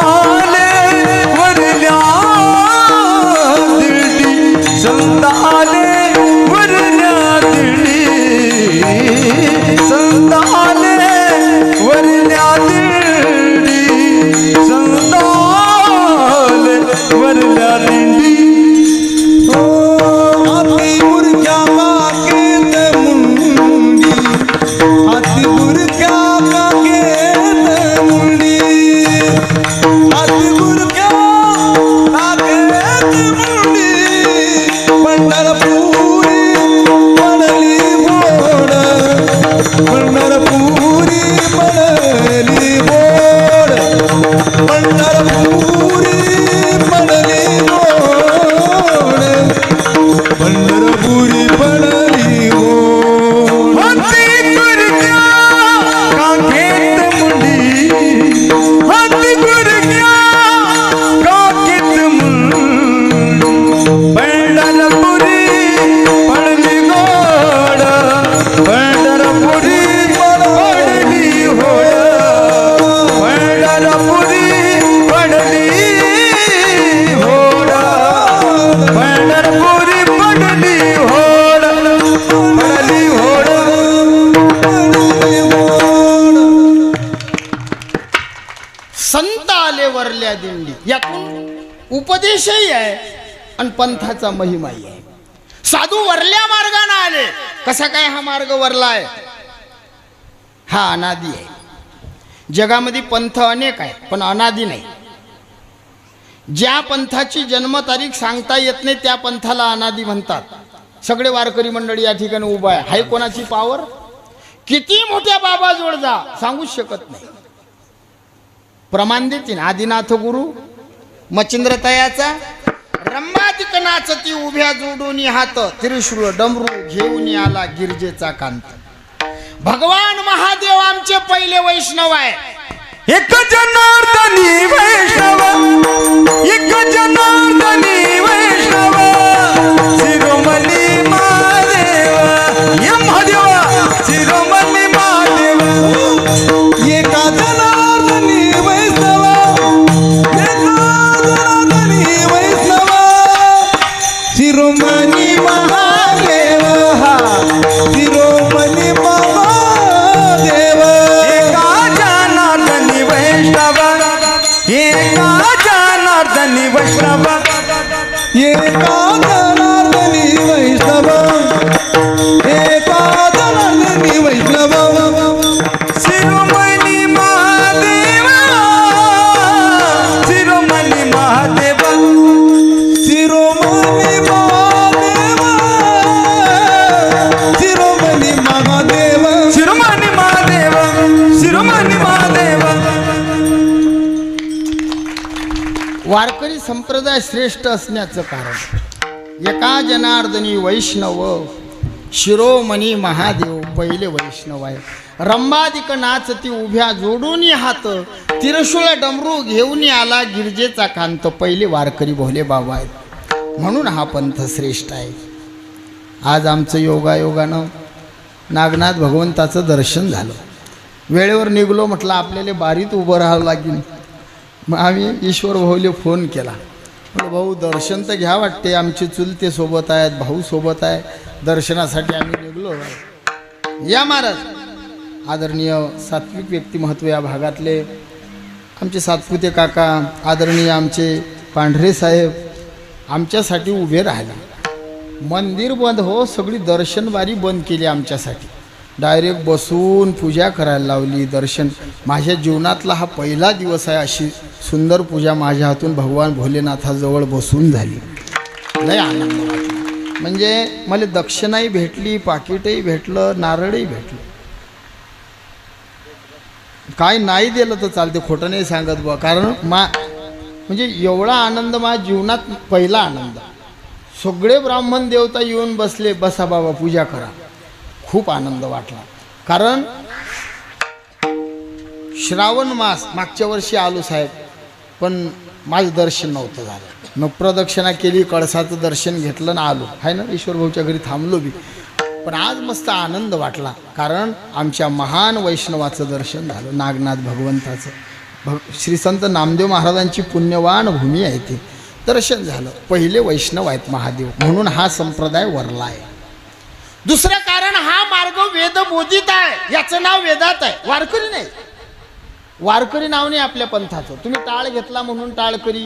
संताले वरल्या दिंडी, संताले वरल्या दिंडी, संताले वरल्या दिंडी, संताले वरल्या दिंडी. ओ हाती बुरक्या काकेत मुंडी, हाती बुरक्या काकेत मुंडी, हाती बुरक्या काकेत मुंडी, पंढरपुरी पडली बोड, पंढरपुरी पडली बोड, पंढरपुरी पडली बोड, पंढरपुरी पडली बोड. हाती गुरक्या काखेत मुंडी, हाती गुरक्या काखेत मुंडी, पंढरपुरी पडली गोड, पंढरपुरी पडली होड, पंढरपुरी पडली होड, पंढरपुरी पडली होड, पडली होड. संत आले वरल्या दिंडी, यातून उपदेशही आहे आणि पंथाचा महिमाही आहे. साधू वरल्या मार्गाने आले. कसा काय हा मार्ग वरलाय? हा अनादी आहे. जगामध्ये पंथ अनेक आहे पण अनादी नाही. ज्या पंथाची जन्मतारीख सांगता येत नाही त्या पंथाला अनादी म्हणतात. सगळे वारकरी मंडळी या ठिकाणी उभा आहे. हाय कोणाची पावर? किती मोठ्या बाबा जोड जा, सांगूच शकत नाही. प्रमाण देतील आदिनाथ गुरु मच्छिंद्र तयाचा, रम्मादिक नाचती उभ्या जोडून हात, त्रिशूळ डमरू घेऊन आला गिरजेचा कांत. भगवान महादेव आमचे पहिले वैष्णव आहे. एक जनार्दनी वैष्णव, एक जनार्दनी वैष्णव, शिरोमणी महादेव, या महादेव शिरोमणी महादेव. एका जनार्दनी वैष्णव, एका जनार्दनी वैष्णव, शिरोमणी महादेव, हा शिरोमणी महादेव. एका जनार्दनी वैष्णव, एका जनार्दनी वैष्णव, एका जनार्दनी वैष्णव, एका जनार्दनी वैष्णव, शिरोमणी महादेव, शिरोमणी महादेव, शिरोमणी वारकरी संप्रदाय श्रेष्ठ असण्याचं कारण एका जनार्दनी वैष्णव शिरोमणी महादेव पहिले वैष्णव आहे. रंबादिक नाचती उभ्या जोडून हात तिरशुळ डमरू घेऊन आला गिरजेचा कांत पहिले वारकरी भोले बाबा आहेत. म्हणून हा पंथ श्रेष्ठ आहे. आज आमचं योगायोगानं नागनाथ भगवंताचं दर्शन झालं. वेळेवर निघलो म्हटलं आपल्याला बारीत उभं राहावं लागेल. मग आम्ही ईश्वर भाऊले फोन केला. म्हटलं भाऊ दर्शन तर घ्या वाटते, आमचे चुलते सोबत आहेत, भाऊ सोबत आहे, दर्शनासाठी आम्ही निघलो. या महाराज. आदरणीय सात्विक व्यक्तिमत्व या भागातले आमचे सातपुते काका, आदरणीय आमचे पांढरे साहेब आमच्यासाठी उभे राहिले. मंदिर बंद हो, सगळी दर्शनबारी बंद केली आमच्यासाठी. डायरेक्ट बसून पूजा करायला लावली. दर्शन माझ्या जीवनातला हा पहिला दिवस आहे अशी सुंदर पूजा माझ्या हातून भगवान भोलेनाथाजवळ बसून झाली. लय आनंद वाटला. म्हणजे मला दक्षिणाही भेटली, पाकिटही भेटलं, नारळही भेटलं. काय नाही दिलं तर चालते, खोटं नाही सांगत बुवा. कारण म्हणजे एवढा आनंद माझ्या जीवनात पहिला आनंद. सगळे ब्राह्मण देवता येऊन बसले, बसा बाबा पूजा करा. खूप आनंद वाटला. कारण श्रावण मास मागच्या वर्षी आलो साहेब, पण माझं दर्शन नव्हतं झालं. मग प्रदक्षिणा केली, कळसाचं दर्शन घेतलं ना आलो आहे ना. ईश्वर भाऊच्या घरी थांबलो बी. पण आज मस्त आनंद वाटला, कारण आमच्या महान वैष्णवाचं दर्शन झालं. नागनाथ भगवंताचं श्री संत नामदेव महाराजांची पुण्यवान भूमी आहे ती. दर्शन झालं. पहिले वैष्णव आहेत महादेव, म्हणून हा संप्रदाय वरला आहे. दुसरं कारण हा मार्ग वेदबोधित आहे. याचं नाव वेदात आहे, वारकरी नाही. वारकरी नाव नाही आपल्या पंथाचं. तुम्ही टाळ घेतला म्हणून टाळकरी,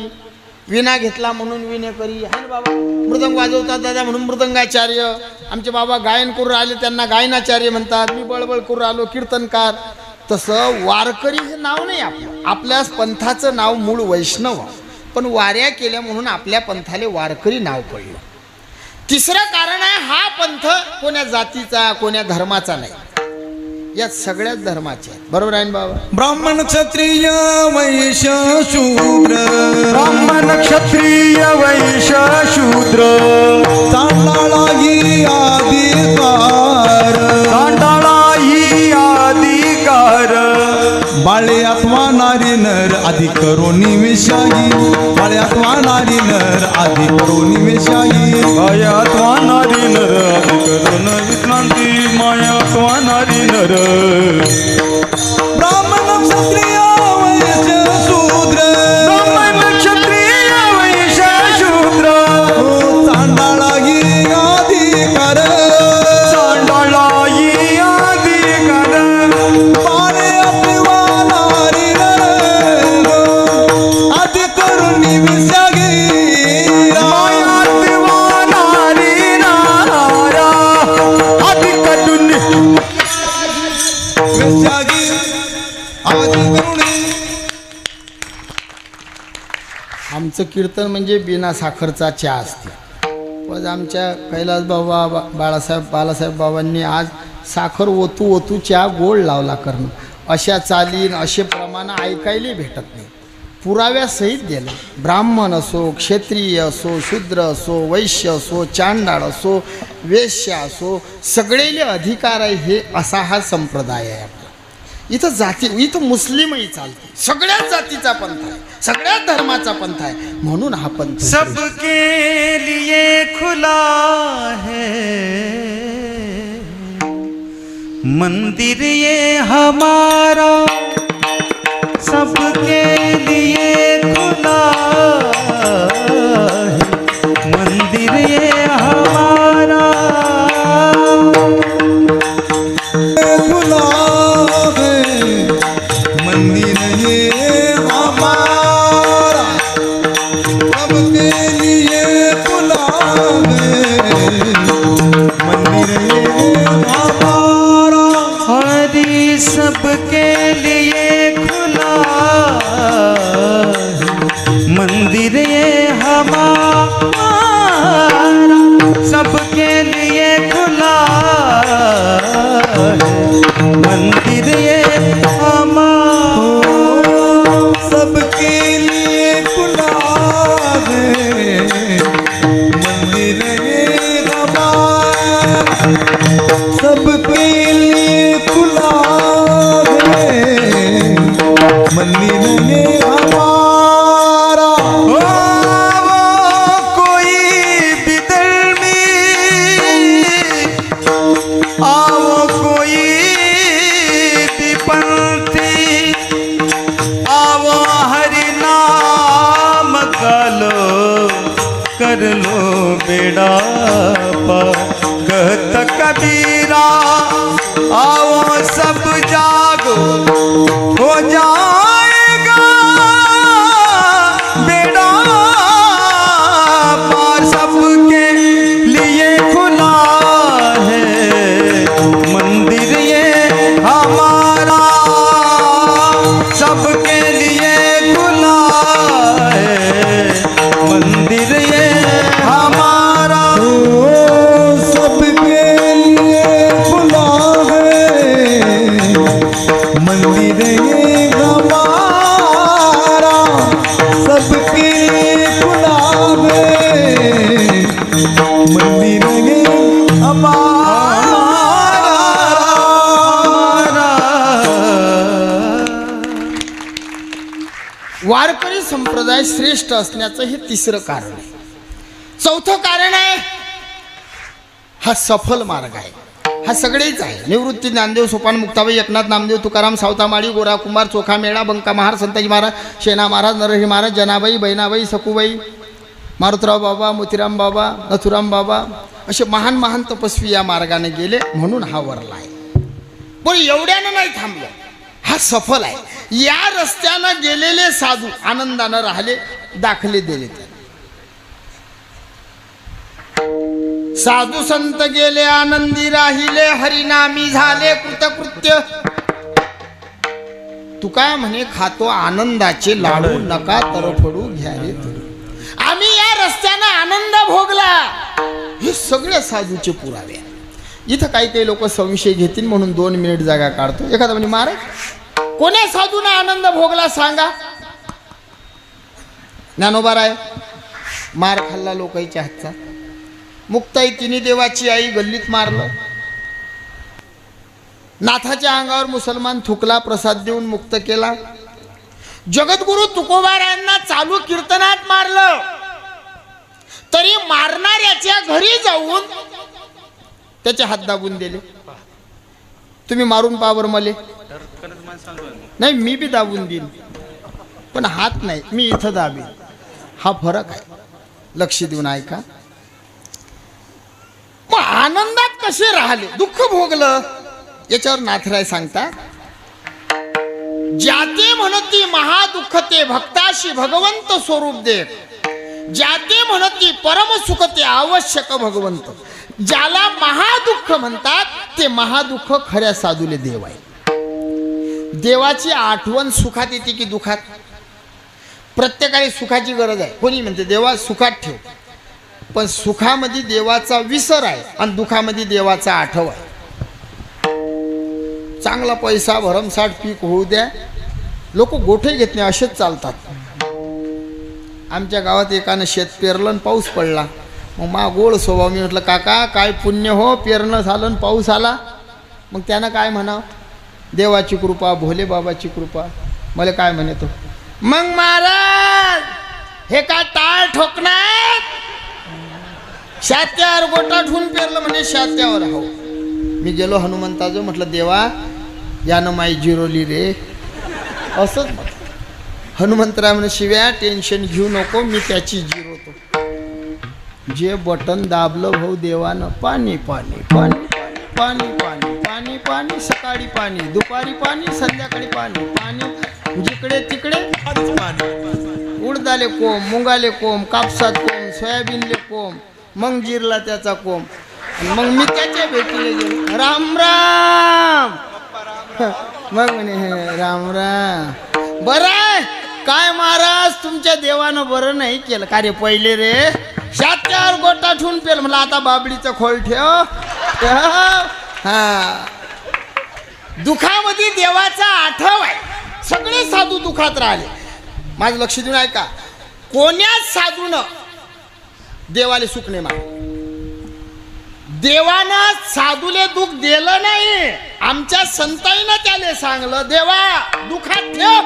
विणा घेतला म्हणून विणेकरी आहे ना बाबा. मृदंग वाजवतात दादा म्हणून मृदंगाचार्य. आमचे बाबा गायन करून राहिले त्यांना गायनाचार्य म्हणतात. मी बळबळ करून राहिलो कीर्तनकार. तसं वारकरी हे नाव नाही आपलं. आपल्या पंथाचं नाव मूळ वैष्णव, पण वाऱ्या केल्या म्हणून आपल्या पंथाले वारकरी नाव पडलं. तिसरं कारण आहे हा पंथ कोण्या जातीचा कोण्या धर्माचा नाही, या सगळ्याच धर्माचे आहेत. बरोबर आहे ना बाबा. ब्राह्मण क्षत्रिय वैश्य शूद्र, ब्राह्मण क्षत्रिय वैश्य शूद्र, चांडाळाही अधिकार, चांडाळाही अधिकार, बाळे अथवा नारी नर आधी करोनी विषाही, बाळे अथवा नारी नर आधी करोनी विषाही, मायात्वा नारी नर अधिकरण विश्रांती, मायात्वा नारी नर. ब्राह्मण क्षत्रिय वैश्य शूद्र, ब्राह्मण क्षत्रिय वैश्य शूद्र, चांडाळाही अधिकार, चांडाळाही अधिकार, बाळे अथवा नारी नर आधी करोनी विषाही, मायात्वा नारी नर अधिकरण विषाही आधी करोनी. आमचं कीर्तन म्हणजे बिना साखरचा चहा असते. पण आमच्या कैलास बाबा बाळासाहेब बाबांनी आज साखर ओतू ओतू चहा गोड लावला करणं. अशा चालीन असे प्रमाण ऐकायला भेटत नाही. पुराव्यासहित दिलं. ब्राह्मण असो, क्षत्रिय असो, शूद्र असो, वैश्य असो, चांडाळ असो, वेश्या असो, सगळेले अधिकार आहे. हे असा हा संप्रदाय आहे आपला. इथं जाती, इथं मुस्लिमही चालते. सगळ्याच जातीचा पंथ आहे, सगळ्याच धर्माचा पंथ आहे. म्हणून हा पंथ सबके लिए खुला है मंदिर ये हमारा, सबके लिए खुला है मंदिर ये हमारा, खुला है मंदिर ये हमारा, सबके लिए खुला है मंदिर ये हमारा, हरी सबके लिए खुला है मंदिर ये हमारा, सबके लिए खुला है मंदिर ये हमारा, सबके लिए खुला बेड़ा पार कहत कबीरा आओ सब जागो हो जाएगा बेड़ा पार सबके लिए खुला है मंदिर ये हमारा सबके लिए खुला है मंदिर ये हमारा सबके लिए खुला है मंदिर ये हमारा सबके लिए खुला है मंदिर ये हमारा। वारकरी संप्रदाय श्रेष्ठ असण्याचं हे तिसरं कारण आहे. चौथं कारण आहे हा सफल मार्ग आहे. हा सगळेच आहे. निवृत्ती, ज्ञानदेव, सोपान, मुक्ताबाई, एकनाथ, नामदेव, तुकाराम, सावतामाळी, गोरा कुमार, चोखा मेळा, बंका महार, संताजी महाराज, शेना महाराज, नरहरी महाराज, जनाबाई, बहिणाबाई, सखूबाई, मारुतराव बाबा, मोतीराम बाबा, नथुराम बाबा असे महान महान तपस्वी या मार्गाने गेले म्हणून हा वरला आहे. पण एवढ्यानं नाही थांबलं, हा सफल आहे. या रस्त्यानं गेलेले साधू आनंदानं राहिले, दाखले दिले. साधू संत गेले आनंदी राहिले, हरिनामी झाले कृतकृत्य. तू काय म्हणे, खातो आनंदाचे लाडू नका तरफडू घ्या रे तू. आम्ही या रस्त्यानं आनंद भोगला, हे सगळे साधूचे पुरावे आहे. इथं काही काही लोक संशय घेतील म्हणून 2 मिनिट जागा काढतो. एखादा म्हणजे महाराज कोण्या साधूने आनंद भोगला सांगा. ज्ञानोबा राय मार खाल्ला लोकांच्या हातचा. मुक्ताई तिन्ही देवाची आई गल्लीत मारलं. नाथाच्या अंगावर मुसलमान थुकला, प्रसाद देऊन मुक्त केला. जगद्गुरु तुकोबारायांना चालू कीर्तनात मारलं, तरी मारणाऱ्याच्या घरी जाऊन त्याचे हात दाबून दिले. तुम्ही मारून पावर मले नाही, मी बी दाबून देईन पण हात नाही, मी इथं दाबीन. हा फरक आहे, लक्ष देऊन ऐका. मग आनंदात कसे राहिले, दुःख भोगलं. याच्यावर नाथराय सांगतात, ज्याते म्हणती महादुःख ते भक्ताशी भगवंत स्वरूप दे. ज्याते म्हणती परम सुख ते आवश्यक भगवंत. ज्याला महादुःख म्हणतात ते महादुःख खऱ्या साधूले देव आहे. देवाची आठवण सुखात येते की दुखात? प्रत्येकाला सुखाची गरज आहे. कोणी म्हणते देवा सुखात ठेव, पण सुखामध्ये देवाचा विसर आहे आणि दुखामध्ये देवाचा आठव आहे. चांगला पैसा भरमसाठ पीक होऊ द्या, लोक गोठे घेत नाही, असेच चालतात. आमच्या गावात एकानं शेत पेरलं आणि पाऊस पडला. मग मा गोड स्वभाव, मी म्हटलं काका काय पुण्य हो, पेरणं झालं आणि पाऊस आला. मग त्यानं काय म्हणावं, देवाची कृपा, भोले बाबाची कृपा. मला काय म्हणे तो, मग महाराज हे काय टाळ ठोकणार, शात्यावर गोटा ठेवून पेरलं म्हणे शात्यावर. हो, मी गेलो हनुमंताजो, म्हटलं देवा यानं माई जिरोली रे, असंच म्हटलं. हनुमंतराय म्हणे शिव्या टेन्शन घेऊ नको, मी त्याची जिरवतो. जे बटन दाबलं भाऊ देवानं, पाणी पाणी पाणी पाणी पाणी पाणी पाणी, सकाळी पाणी, दुपारी पाणी, संध्याकाळी पाणी पाणी, जिकडे तिकडे पाणी. उडदाले कोंब, मुंगाले कोंब, कापसात कोंब, सोयाबीनले कोंब, मग जिरला त्याचा कोंब. मग मी त्याच्या भेटीला गेलो, राम राम. मग म्हणे राम राम. बरं काय महाराज तुमच्या देवानं बरं नाही केलं का रे? पहिले रे शात्यावर गोटा ठेवून पेल, म्हणलं आता बाबडीचं खोल ठेव. हा, दुखामध्ये देवाचा आठव आहे. सगळे साधू दुखात राहिले. माझं लक्ष देऊन ऐका, कोण्याच साधूनं देवाले सुख नाही माग. देवानं साधूले दुःख दिलं नाही. आमच्या संताईनं त्याले सांगलं देवा दुखात ठेव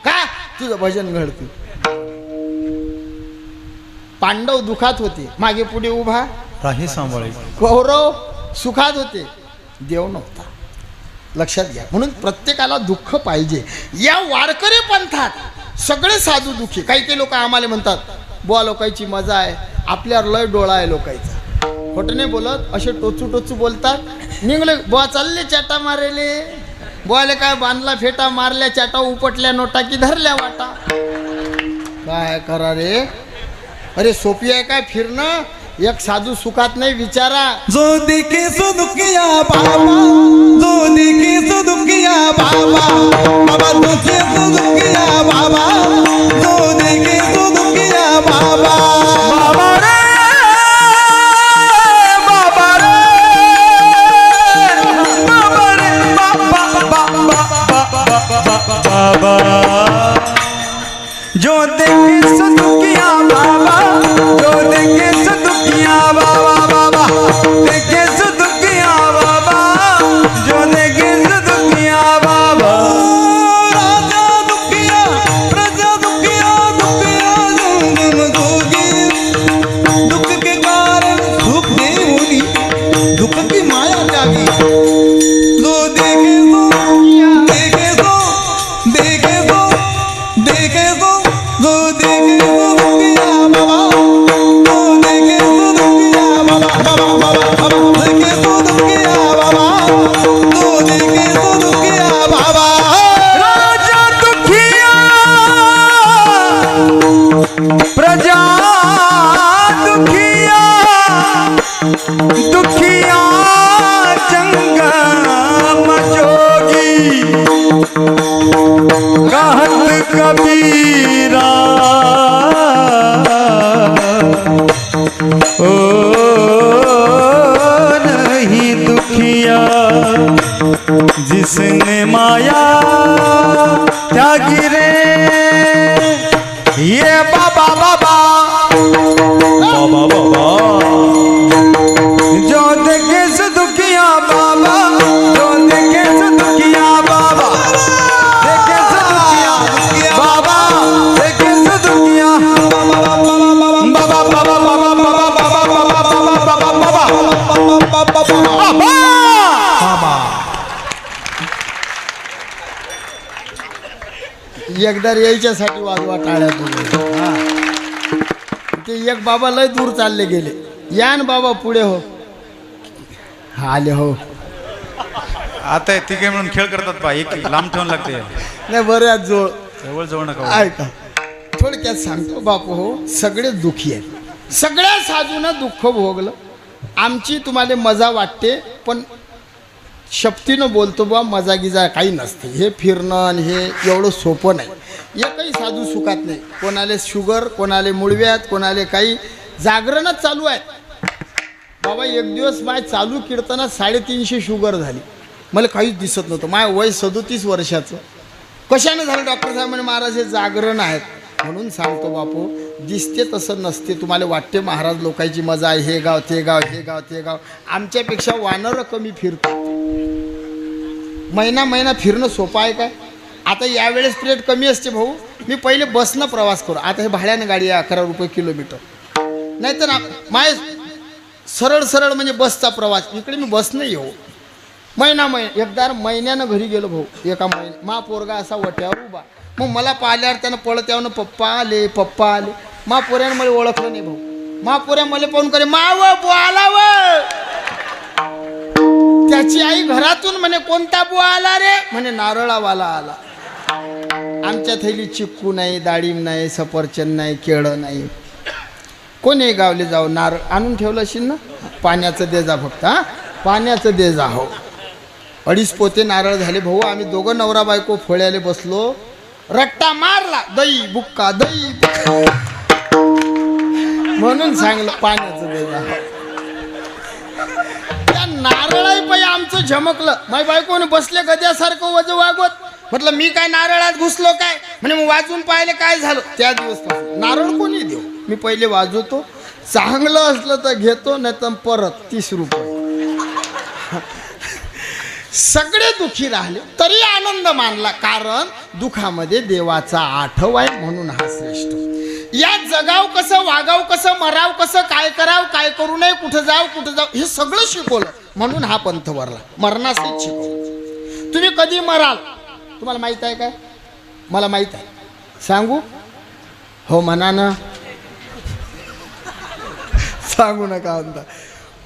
का तुझं भजन घडते. पांडव दुखात होते, मागे पुढे उभा राही सांभाळे. कौरव सुखात होते, देव नव्हता. लक्षात घ्या. म्हणून प्रत्येकाला दुःख पाहिजे. या वारकरी पंथात सगळे साधू दुःखी. काही काही लोक आम्हाला म्हणतात बुवा लोकांची मजा आहे, आपल्यावर लय डोळा आहे लोकांचा. खोटं नाही बोलत, असे टोचू टोचू बोलतात. निघले बुवा चालले चाटा मारेले, बुवाले काय बांधला फेटा मारल्या चाटा, उपटल्या नोटा की धरल्या वाटा. काय करा रे, अरे सोपी आहे काय फिरणं? एक साधू सुखात नाही विचारा. जो देखे सो दुखिया बाबा, जो देखे सो दुखिया बाबा, बाबा देखे सो दुखिया बाबा, जो देखे सो दुखिया बाबा. बाबा रे बाबा रे बाबा रे बाबा, जो देखे सो दुखिया बाबा, जो देखे सो दुखिया बाबा, बाबा देखे सो दुखिया बाबा, जो देखे सो दुखिया बाबा. राजा दुखिया प्रजा दुखिया, दुखिया जन्म जोगी, दुख के कारण सुख दे होनी, दुख की माया त्यागी. जो देखे सो देखे सो देखे सो देखे सो, जो देखे सो दुखिया बाबा, जो देखे सो दुखिया बाबा, बाबा बाबा बाबा देखे सो दुखिया बाबा, जो देखे सो दुखिया बाबा. राजा दुखिया प्रजा दुखिया, दुखिया जंगम जोगी, कहत कबीरा ओ नहीं दुखिया, जिसने माया त्यागी रे. ये बाबा बाबा बाबा बाबा, जो देखे सो दुखिया बाबा, जो देखे सो दुखिया बाबा, देखे सो दुखिया बाबा, देखे सो दुखिया बाबा बाबा बाबा बाबा बाबा बाबा बाबा बाबा. एकदा यायच्यासाठी वाजवा टाळ्या तुम्ही. हा ते एक बाबा लय दूर चालले गेले. या न बाबा पुढे हो. हा आले हो. आता तिघे म्हणून खेळ करतात बा, एक लांब ठेवून लागते. नाही बऱ्याच जोड जवळ जवळ नका. ऐका थोडक्यात सांगतो बापू हो, सगळे दुखी आहेत. सगळ्या साधूनं दुःख भोगलं. आमची तुम्हाला मजा वाटते, पण शक्तीनं बोलतो बा, मजा गिजा काही नसते. हे फिरणं आणि हे एवढं सोपं नाही. एकही साधू सुखात नाही. कोणाले शुगर, कोणाले मुळव्यात, कोणाले काही. जागरणच चालू आहे बाबा. एक दिवस माय चालू कीर्तनात 350 शुगर झाली. मला काहीच दिसत नव्हतं. माय वय 37 वर्षाचं. कशाने झालं? डॉक्टर साहेब म्हणे महाराज हे जागरण आहेत. म्हणून सांगतो बापू, दिसते तसं नसते. तुम्हाला वाटते महाराज लोकांची मजा आहे, हे गाव ते गाव, हे गाव ते गाव. आमच्यापेक्षा वानरं कमी फिरतात. महिना महिना फिरणं सोपं आहे काय? आता यावेळेस रेट कमी असते भाऊ. मी पहिले बसनं प्रवास करू. आता हे भाड्यानं गाडी आहे 11 रुपये किलोमीटर. नाहीतर माय सरळ सरळ म्हणजे बसचा प्रवास. इकडे मी बसनं येऊ. एकदा महिन्यानं घरी गेलो भाऊ. एका मा पोरगा असा वट्यावर उभा. मग मला पाहिल्यावर त्यानं पळत यावं, पप्पा आले पप्पा आले. मा पोऱ्यानं मला ओळखलं नाही भाऊ. मा पोऱ्या मला पाहून करे माव आला व. त्याची आई घरातून म्हणे कोणता बुवा आला रे? म्हणे नारळावाला आला. आमच्या थैली चिक्कू नाही, डाळिंब नाही, सफरचंद नाही, केळं नाही. कोणी गावले जाऊ नारळ आणून ठेवलं असेल ना. पाण्याचं दे जा फक्त. हा पाण्याचं दे जा. हो 2.5 पोते नारळ झाले भाऊ. आम्ही दोघं नवरा बायको फोळ्याले बसलो. रट्टा मारला. दही बुक्का दही म्हणून सांगलं पाण्याचं दे जा. त्या नारळाही पायी आमचं झमकलं. माझ्या बायकोने बसले गद्यासारखं वज वागवत. म्हटलं मी काय नारळात घुसलो काय? म्हणे मग वाजून पाहिले काय झालं. त्या दिवस नारळ कोणी देऊ. मी पहिले वाजवतो. चांगलं असलं तर घेतो, नाही तर परत 30 रुपये. सगळे दुखी राहिले तरी आनंद मानला. कारण दुःखामध्ये देवाचा आठव आहे. म्हणून हा श्रेष्ठ. या जगाव कसं, वागाव कसं, मराव कसं, काय कराव, काय करू नये, कुठं जाव हे सगळं शिकवलं. म्हणून हा पंथ वरला. मरणासहित शिकवलं. तुम्ही कधी मराल तुम्हाला माहित आहे काय? मला माहित आहे. सांगू? हो म्हणा ना. सांगू नका म्हणता.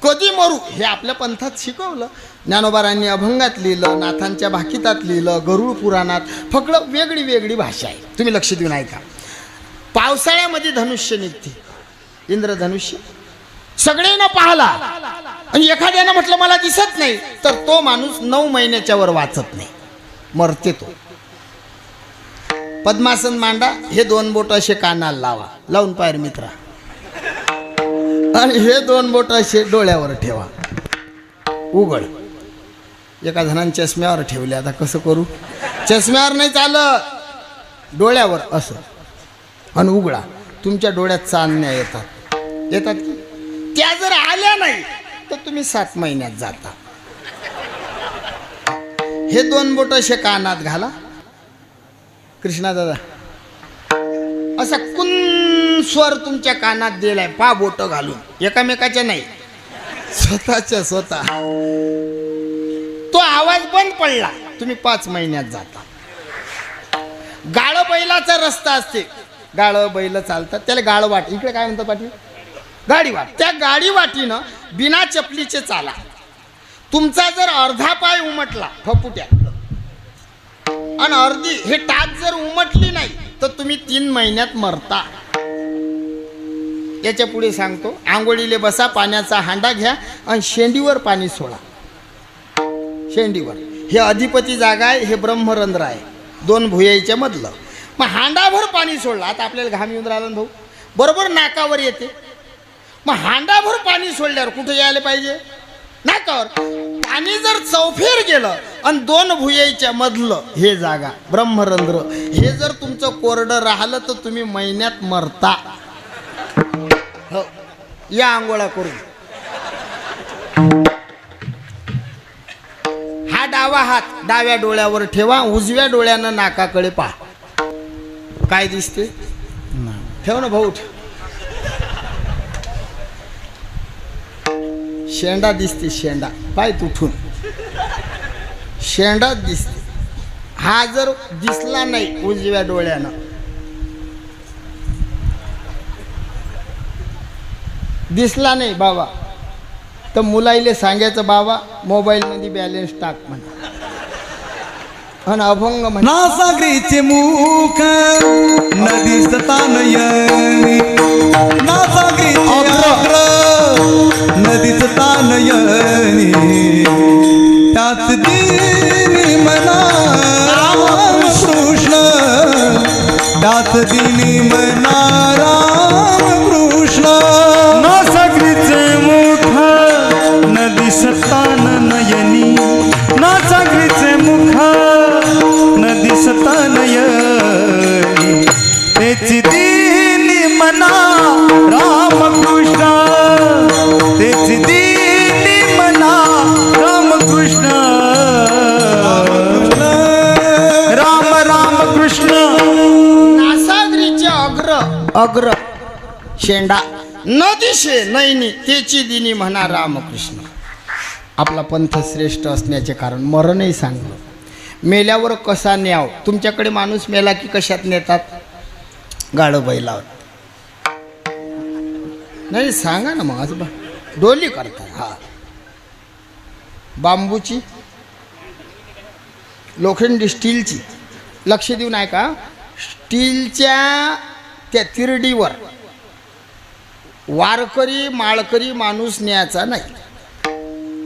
कधी मरू हे आपल्या पंथात शिकवलं. ज्ञानोबारांनी अभंगात लिहिलं, नाथांच्या भाकितात लिहिलं, गरुड पुराणात. फक्त वेगळी वेगळी भाषा आहे. तुम्ही लक्ष देऊन ऐका. पावसाळ्यामध्ये धनुष्य निघते, इंद्रधनुष्य. सगळ्यांना पाहला आणि एखाद्यानं म्हटलं मला दिसत नाही, तर तो माणूस 9 महिन्याच्या वर वाचत नाही, मरते तो. पद्मासन मांडा, हे 2 बोट असे कानाला लावा, लावून पायर मित्रा, आणि हे 2 बोट असे डोळ्यावर ठेवा, उघड. एका जणांनी चष्म्यावर ठेवले. आता कसं करू? चष्म्यावर नाही चालत, डोळ्यावर असं, आणि उघडा. तुमच्या डोळ्यात चांदण्या येतात की? त्या जर आल्या नाही तर तुम्ही 7 महिन्यात जाता. हे 2 बोट असे कानात घाला. कृष्णा दादा असा स्वर तुमच्या कानात दिलाय, पा बोट घालून, एकामेकाच्या नाही, स्वतःच्या स्वतः. तो आवाज बंद पडला, तुम्ही 5 महिन्यात जाता. गाळ बैलाचा रस्ता असते, गाळ बैल चालतात, त्याला गाळ वाट, इकडे काय म्हणतात पाठी? गाडी वाट. त्या गाडी वाटीनं बिना चपलीचे चाला. तुमचा जर अर्धा पाय उमटला फपुट्या आणि अर्धी हे टाच जर उमटली नाही तर तुम्ही 3 महिन्यात मरता. याच्या पुढे सांगतो. आंघोळीले बसा, पाण्याचा हांडा घ्या आणि शेंडीवर पाणी सोडा. शेंडीवर हे अधिपती जागा आहे, हे ब्रह्मरंध्र आहे 2 भुयाईच्या मधलं. मग हांडाभर पाणी सोडलं. आता आपल्याला घाम येऊन राहिला भाऊ, बरोबर नाकावर येते. मग हांडाभर पाणी सोडल्यावर कुठे यायला पाहिजे? नाकावर. पाणी जर चौफेर गेलं आणि 2 भुयाईच्या मधलं हे जागा ब्रह्मरंध्र, हे जर तुमचं कोरडं राहिलं तर तुम्ही महिन्यात मरता. हो, या आंघोळा करून. हा डावा हात डाव्या डोळ्यावर ठेवा, उजव्या डोळ्यानं नाकाकडे पहा. काय दिसते? ठेव ना भाऊ. शेंडा दिसते, शेंडा. पाय तुटून शेंडा दिसते. हा जर दिसला नाही उजव्या डोळ्यानं, दिसला नाही बाबा, तर मुलाईले सांगायचं बाबा मोबाईलमध्ये बॅलन्स टाक म्हणा, आणि अभंग म्हणा. नासागरीचे मुख नदी सतानयनी, नासागरीचे अग्र नदीच तानयनी, त्याच दिनी मना रामकृष्ण, त्याच दिनी मना रामकृष्ण. नासागरीचे मुख नदी सतान नयनी, नासागरीचे मुख नदी सतानयनी, तेची दिनी मना रामकृष्ण, तेची दिनी मना रामकृष्ण. राम राम कृष्ण. नासागरीचे अग्र शेंडा, न दिशे नैनी, तेची दिनी म्हणा रामकृष्ण. आपला पंथ श्रेष्ठ असण्याचे कारण मरणही सांगलं. मेल्यावर कसा न्याव? तुमच्याकडे माणूस मेला की कशात नेतात? गाडं बैलावर. नाही सांगा ना मग. असं डोली करतात. हा, बांबूची, लोखंडी, स्टीलची. लक्ष देऊन ऐका. स्टीलच्या त्या तिरडीवर वारकरी माळकरी माणूस न्यायचा नाही.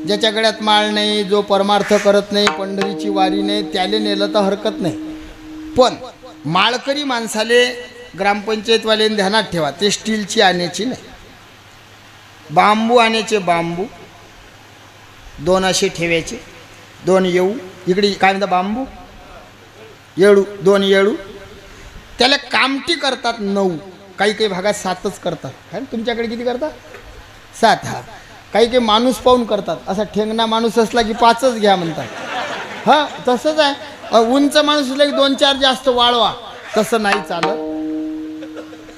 ज्याच्या गळ्यात माळ नाही, जो परमार्थ करत नाही, पंढरीची वारी नाही, त्याले नेलं तर हरकत नाही. पण माळकरी माणसाले ग्रामपंचायतवाल्याने ध्यानात ठेवा, ते स्टीलची आणायची नाही. बांबू आणायचे. बांबू 2 असे ठेवायचे, 2 येऊ. इकडे काय म्हणतात? बांबू येळू, 2 येळू. त्याला कामटी करतात 9, काही काही भागात 7च करतात. काय तुमच्याकडे किती करतात? 7. हा, काही काही माणूस पाहून करतात. असा ठेंगणा माणूस असला की 5च घ्या म्हणतात. हां, तसंच आहे. उंच माणूस असला की 2-4 जास्त वाळवा. तसं नाही चालत.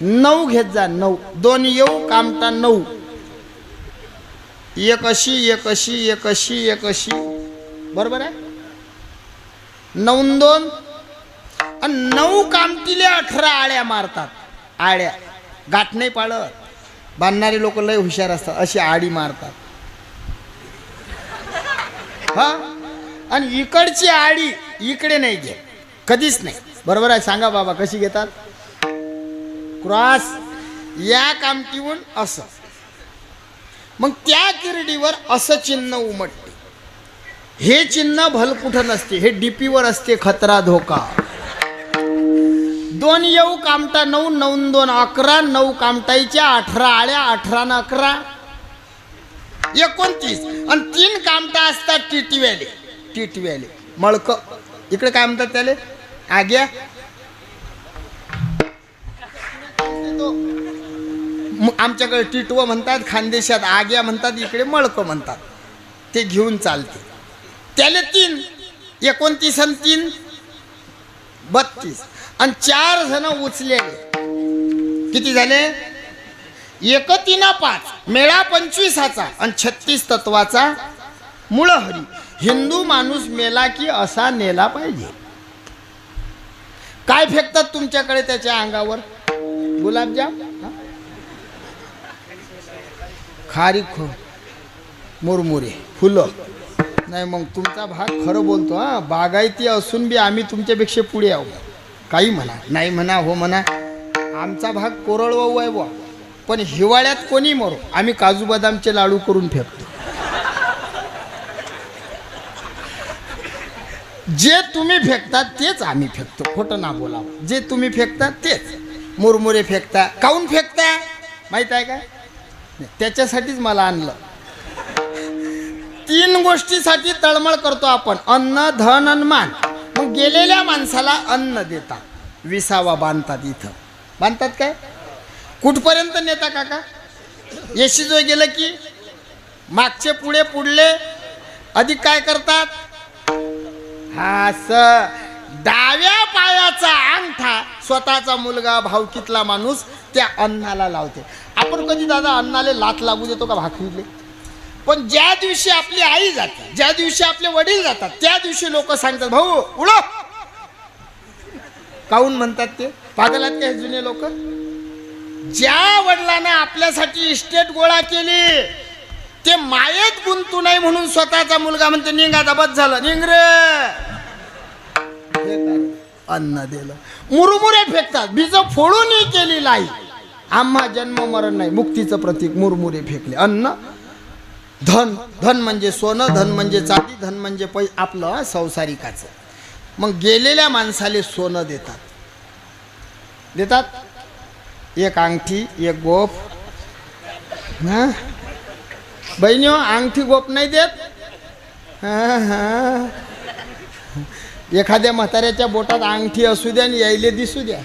9 घेत जा. 9. 2 येऊ, कामटा 9. 1 अशी, 1 अशी, 1 अशी, 1 अशी. बरोबर आहे? 9 2 आणि 9 कामटीले 18 आळ्या मारतात. आळ्या गाठ नाही पाळत. बांधणारे लोक लय हुशार असतात, अशी आडी मारतात हा, आणि इकडची आडी इकडे नाही घे कधीच नाही. बरोबर आहे, सांगा बाबा कशी घेतात? क्रॉस या कामटीहून असं, मग त्या किरडीवर असं चिन्ह उमटते. हे चिन्ह भल कुठं नसते, हे डीपीवर असते. खतरा धोका. 2 येऊ कामटा 9 9 2 11 9 कामटाईच्या 18 आळ्या 18 न 11 29 आणि 3 कामटा असतात टिटव्याले. टिटव्याले मळक इकडे काय म्हणतात त्याले? आग्या. आमच्याकडे टिटवं म्हणतात, खानदेशात आग्या म्हणतात, इकडे मळक म्हणतात. ते घेऊन चालते. त्याले 3 29 आणि 3 32 आणि 4 जण उचलेले. किती झाले? 1 3 5 मेळा 25चा आणि 36 तत्वाचा मूळ हरी. हिंदू माणूस मेला की असा नेला पाहिजे. काय फेकतात तुमच्याकडे त्याच्या अंगावर? गुलाबजाम, खारी मुरमुरे, फुलं. नाही मग तुमचा भाग खरं बोलतो हा. बागायती असून बी आम्ही तुमच्यापेक्षा पुढे आहो. काही म्हणा, नाही म्हणा, हो म्हणा, आमचा भाग कोरडवाऊ आहे बुवा. पण हिवाळ्यात कोणी मरो, आम्ही काजू बदामचे लाडू करून फेकतो. जे तुम्ही फेकतात तेच आम्ही फेकतो. खोटं ना बोलावं. जे तुम्ही फेकता तेच. मुरमुरे फेकता. काऊन फेकता माहीत आहे काय? त्याच्यासाठीच मला आणलं. 3 गोष्टीसाठी तळमळ करतो आपण. अन्न, धन आणि मान. मग गेलेल्या माणसाला अन्न देतात, विसावा बांधतात. इथं बांधतात काय? कुठपर्यंत नेता काका? येशीजो गेलं की मागचे पुढे पुढले अधिक काय करतात? हा डाव्या पायाचा अंगठा स्वतःचा मुलगा भावकीतला माणूस त्या अन्नाला लावते. आपण कधी दादा अन्नाला लात लागू देतो का भाकरीले? पण ज्या दिवशी आपली आई जाते, ज्या दिवशी आपले वडील जातात, त्या दिवशी लोक सांगतात भाऊ उडो. काऊन म्हणतात ते? पागलात काय जुने लोक? ज्या वडिलांना आपल्यासाठी इस्टेट गोळा केली ते मायेत गुंतू नाही म्हणून स्वतःचा मुलगा म्हणते निघा दबत झालं निघ रे. अन्न दिलं. मुरमुरे फेकतात. बीज फोडूनही केली लाई. आम्हा जन्म मरण नाही, मुक्तीचं प्रतीक. मुरमुरे फेकले. अन्न, धन. धन म्हणजे सोनं, धन म्हणजे चांदी, धन म्हणजे आपलं संसारिकाचं. मग गेलेल्या माणसाले सोनं देतात. देतात 1 अंगठी 1 गोप. हा बहिणी, अंगठी गोप नाही देत. एखाद्या म्हाताऱ्याच्या बोटात अंगठी असू द्या आणि यायले दिसू द्या.